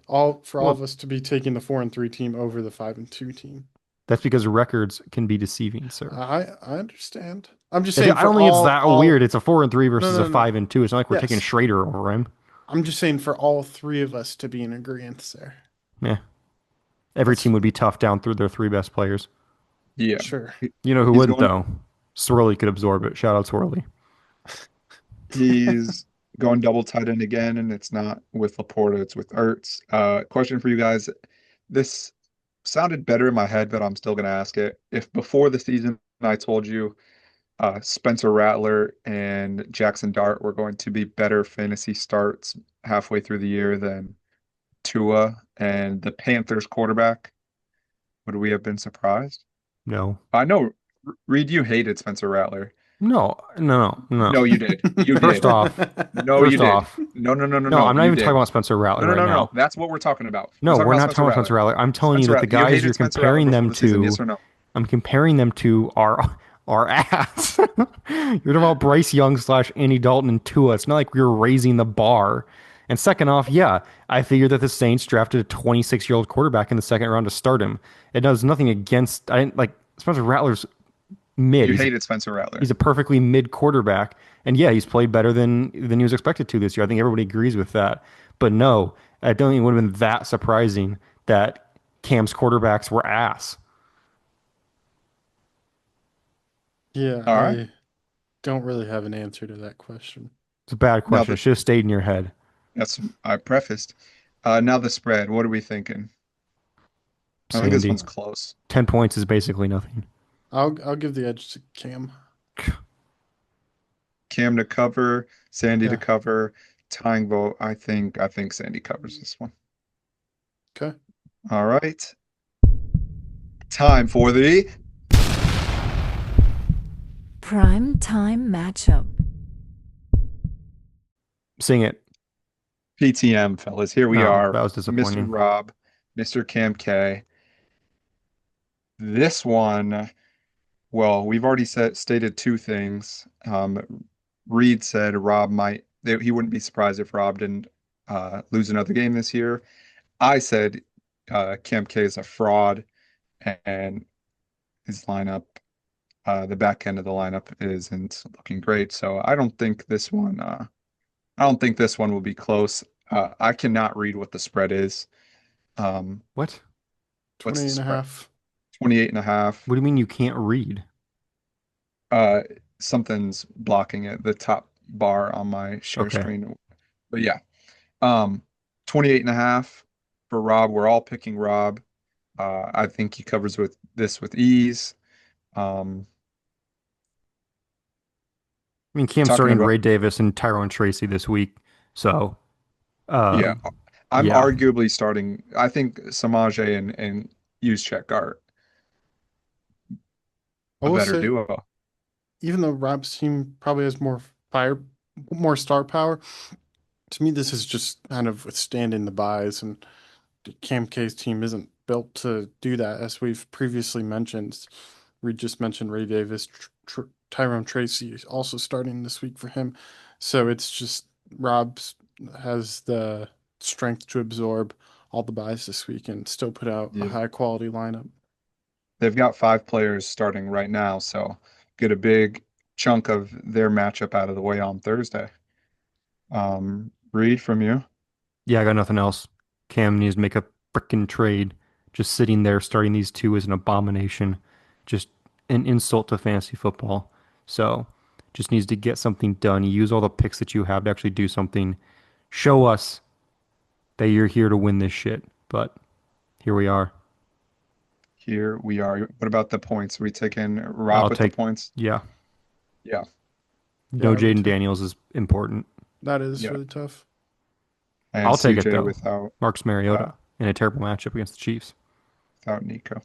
[SPEAKER 4] all of
[SPEAKER 3] Well,
[SPEAKER 4] us to be taking the 4-3 team over the 5-2 team.
[SPEAKER 3] that's because records can be deceiving, sir.
[SPEAKER 4] I understand. I'm just saying
[SPEAKER 3] I
[SPEAKER 4] for
[SPEAKER 3] don't think it's that weird.
[SPEAKER 4] all
[SPEAKER 3] It's a 4-3
[SPEAKER 4] no
[SPEAKER 3] versus a
[SPEAKER 4] no no
[SPEAKER 3] 5-2. It's not like we're taking
[SPEAKER 4] yes.
[SPEAKER 3] Schrader over him.
[SPEAKER 4] I'm just saying for all three of us to be in agreement there.
[SPEAKER 3] Yeah. Every
[SPEAKER 4] That's
[SPEAKER 3] team would be tough down through their three best players.
[SPEAKER 1] yeah,
[SPEAKER 4] sure.
[SPEAKER 1] he-
[SPEAKER 3] You know who
[SPEAKER 1] he's
[SPEAKER 3] wouldn't
[SPEAKER 1] going
[SPEAKER 3] though? Swerly could absorb it. Shout out Swerly.
[SPEAKER 1] he's going double tight end again, and it's not with Laporta, it's with Ertz. Question for you guys. This sounded better in my head, but I'm still gonna ask it. If before the season I told you Spencer Rattler and Jackson Dart were going to be better fantasy starts halfway through the year than Tua and the Panthers quarterback, would we have been surprised?
[SPEAKER 3] No.
[SPEAKER 1] I know, Reed, you hated Spencer Rattler.
[SPEAKER 3] No. No. No.
[SPEAKER 1] No, you did. You
[SPEAKER 3] First
[SPEAKER 1] did.
[SPEAKER 3] off,
[SPEAKER 1] No, you
[SPEAKER 3] first
[SPEAKER 1] did.
[SPEAKER 3] off,
[SPEAKER 1] No, no, no, no,
[SPEAKER 3] no,
[SPEAKER 1] no.
[SPEAKER 3] I'm not
[SPEAKER 1] You
[SPEAKER 3] even talking
[SPEAKER 1] did.
[SPEAKER 3] about Spencer
[SPEAKER 1] No,
[SPEAKER 3] Rattler
[SPEAKER 1] no,
[SPEAKER 3] right
[SPEAKER 1] no, no, no.
[SPEAKER 3] now.
[SPEAKER 1] That's what we're talking about. We're
[SPEAKER 3] No,
[SPEAKER 1] talking
[SPEAKER 3] we're
[SPEAKER 1] about
[SPEAKER 3] not
[SPEAKER 1] Spencer
[SPEAKER 3] talking about Spencer
[SPEAKER 1] Rattler.
[SPEAKER 3] Rattler. I'm telling you
[SPEAKER 1] Spencer
[SPEAKER 3] that the
[SPEAKER 1] Rattler. You
[SPEAKER 3] guys
[SPEAKER 1] hated
[SPEAKER 3] you're
[SPEAKER 1] Spencer Rattler
[SPEAKER 3] comparing
[SPEAKER 1] before
[SPEAKER 3] them
[SPEAKER 1] the season, yes
[SPEAKER 3] to,
[SPEAKER 1] or no?
[SPEAKER 3] I'm comparing them to our ass. You're talking about Bryce Young slash Andy Dalton and Tua. It's not like we were raising the bar. And second off, yeah, I figured that the Saints drafted a 26-year-old quarterback in the second round to start him. It does nothing against. I didn't like Spencer Rattler's mid.
[SPEAKER 1] You hated Spencer Rattler.
[SPEAKER 3] He's a perfectly mid quarterback, and yeah, he's played better than he was expected to this year. I think everybody agrees with that. But no, I don't think it would have been that surprising that Cam's quarterbacks were ass.
[SPEAKER 4] Yeah,
[SPEAKER 1] All right.
[SPEAKER 4] I don't really have an answer to that question.
[SPEAKER 3] It's a bad
[SPEAKER 1] Now
[SPEAKER 3] question. It
[SPEAKER 1] the
[SPEAKER 3] should have stayed in your head.
[SPEAKER 1] that's I prefaced. Now the spread. What are we thinking? I think this
[SPEAKER 3] Sandy,
[SPEAKER 1] one's close.
[SPEAKER 3] 10 points is basically nothing.
[SPEAKER 4] I'll give the edge to Cam.
[SPEAKER 1] Cam to cover, Sandy to
[SPEAKER 4] Yeah.
[SPEAKER 1] cover, tying vote. I think Sandy covers this one.
[SPEAKER 4] Okay.
[SPEAKER 1] All right. Time for the
[SPEAKER 5] Prime time matchup.
[SPEAKER 3] Sing it.
[SPEAKER 1] PTM, fellas. Here we
[SPEAKER 3] No,
[SPEAKER 1] are.
[SPEAKER 3] that was
[SPEAKER 1] Mr.
[SPEAKER 3] disappointing.
[SPEAKER 1] Rob, Mr. Cam K. This one, well, we've already stated two things. Reed said Rob might, that he wouldn't be surprised if Rob didn't lose another game this year. I said Cam K is a fraud, and his lineup, the back end of the lineup isn't looking great. So I don't think this one will be close. I cannot read what the spread is. Um,
[SPEAKER 3] What?
[SPEAKER 1] what's
[SPEAKER 4] 20
[SPEAKER 1] the
[SPEAKER 4] and a
[SPEAKER 1] spread?
[SPEAKER 4] half.
[SPEAKER 1] 28 and a half.
[SPEAKER 3] What do you mean you can't read?
[SPEAKER 1] Uh, something's blocking it, the top bar on my share
[SPEAKER 3] Okay.
[SPEAKER 1] screen. But yeah, um, 28 and a half for Rob. We're all picking Rob. I think he covers with ease. Um,
[SPEAKER 3] I mean, Cam's
[SPEAKER 1] talking
[SPEAKER 3] starting
[SPEAKER 1] about,
[SPEAKER 3] Ray Davis and Tyrone Tracy this week, so
[SPEAKER 1] yeah,
[SPEAKER 3] um,
[SPEAKER 1] I'm
[SPEAKER 3] yeah.
[SPEAKER 1] arguably starting. I think Samaje and Juszczyk are
[SPEAKER 4] I
[SPEAKER 1] a
[SPEAKER 4] will
[SPEAKER 1] better
[SPEAKER 4] say,
[SPEAKER 1] duo.
[SPEAKER 4] even though Rob's team probably has more star power, to me, this is just kind of withstanding the buys, and Cam K's team isn't built to do that, as we've previously mentioned. We just mentioned Ray Davis, Tyrone Tracy is also starting this week for him. So it's just Rob's has the strength to absorb all the buys this week and still put out a
[SPEAKER 1] Yeah.
[SPEAKER 4] high quality lineup.
[SPEAKER 1] They've got five players starting right now, so get a big chunk of their matchup out of the way on Thursday. Read from you.
[SPEAKER 3] Yeah, I got nothing else. Cam needs to make a freaking trade. Just sitting there starting these two is an abomination. Just an insult to fantasy football. So just needs to get something done. Use all the picks that you have to actually do something. Show us that you're here to win this shit. But here we are.
[SPEAKER 1] Here we are. What about the points? Are we taking Rob
[SPEAKER 3] I'll
[SPEAKER 1] with the
[SPEAKER 3] take,
[SPEAKER 1] points?
[SPEAKER 3] yeah.
[SPEAKER 1] Yeah.
[SPEAKER 4] Yeah,
[SPEAKER 3] No
[SPEAKER 4] I would
[SPEAKER 3] Jaden
[SPEAKER 4] too.
[SPEAKER 3] Daniels is important.
[SPEAKER 4] That is
[SPEAKER 1] Yeah.
[SPEAKER 4] really tough.
[SPEAKER 1] And
[SPEAKER 3] I'll take it
[SPEAKER 1] CJ
[SPEAKER 3] though.
[SPEAKER 1] without
[SPEAKER 3] Marcus
[SPEAKER 1] uh
[SPEAKER 3] Mariota. in a terrible matchup against the Chiefs.
[SPEAKER 1] without Nico.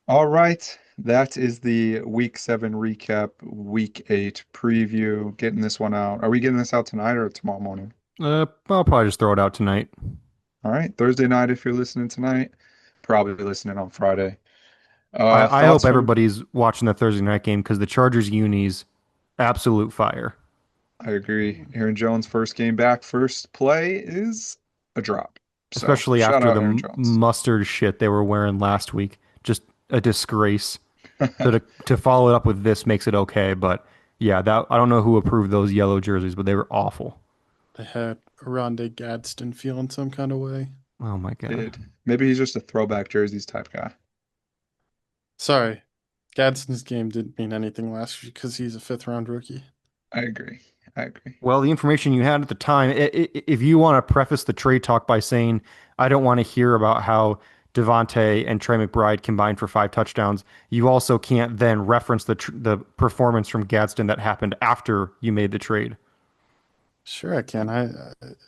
[SPEAKER 1] All right. That is the week 7 recap, week 8 preview. Getting this one out. Are we getting this out tonight or tomorrow morning?
[SPEAKER 3] I'll probably just throw it out tonight.
[SPEAKER 1] All right. Thursday night if you're listening tonight. Probably listening on Friday.
[SPEAKER 3] I hope
[SPEAKER 1] Thoughts from
[SPEAKER 3] everybody's watching the Thursday night game because the Chargers unis, absolute fire.
[SPEAKER 1] I agree. Aaron Jones' first game back, first play is a drop. So
[SPEAKER 3] Especially
[SPEAKER 1] shout
[SPEAKER 3] after
[SPEAKER 1] out
[SPEAKER 3] the
[SPEAKER 1] Aaron Jones.
[SPEAKER 3] mustard shit they were wearing last week. Just a disgrace. So to follow it up with this makes it okay, but yeah, that I don't know who approved those yellow jerseys, but they were awful.
[SPEAKER 4] They had Rondé Gadsden feeling some kind of way.
[SPEAKER 3] Oh my God.
[SPEAKER 1] Did. Maybe he's just a throwback jerseys type guy.
[SPEAKER 4] Sorry, Gadsden's game didn't mean anything last week because he's a 5th-round rookie.
[SPEAKER 1] I agree. I agree.
[SPEAKER 3] Well, the information you had at the time, if you want to preface the trade talk by saying, I don't want to hear about how Devontae and Trey McBride combined for 5 touchdowns, you also can't then reference the performance from Gadsden that happened after you made the trade.
[SPEAKER 4] Sure, I can. I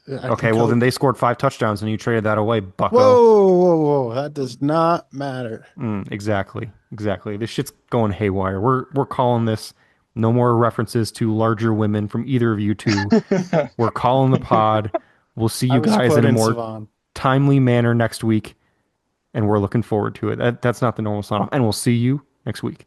[SPEAKER 3] Okay,
[SPEAKER 4] can
[SPEAKER 3] well, then
[SPEAKER 4] cover.
[SPEAKER 3] they scored 5 touchdowns and you traded that away, bucko.
[SPEAKER 4] Whoa! That does not matter.
[SPEAKER 3] Exactly. This shit's going haywire. We're calling this no more references to larger women from either of you two. We're calling the pod. We'll see
[SPEAKER 4] I
[SPEAKER 3] you
[SPEAKER 4] was
[SPEAKER 3] guys in a
[SPEAKER 4] quoting
[SPEAKER 3] more
[SPEAKER 4] Cevan.
[SPEAKER 3] timely manner next week, and we're looking forward to it. That's not the normal sign off, and we'll see you next week.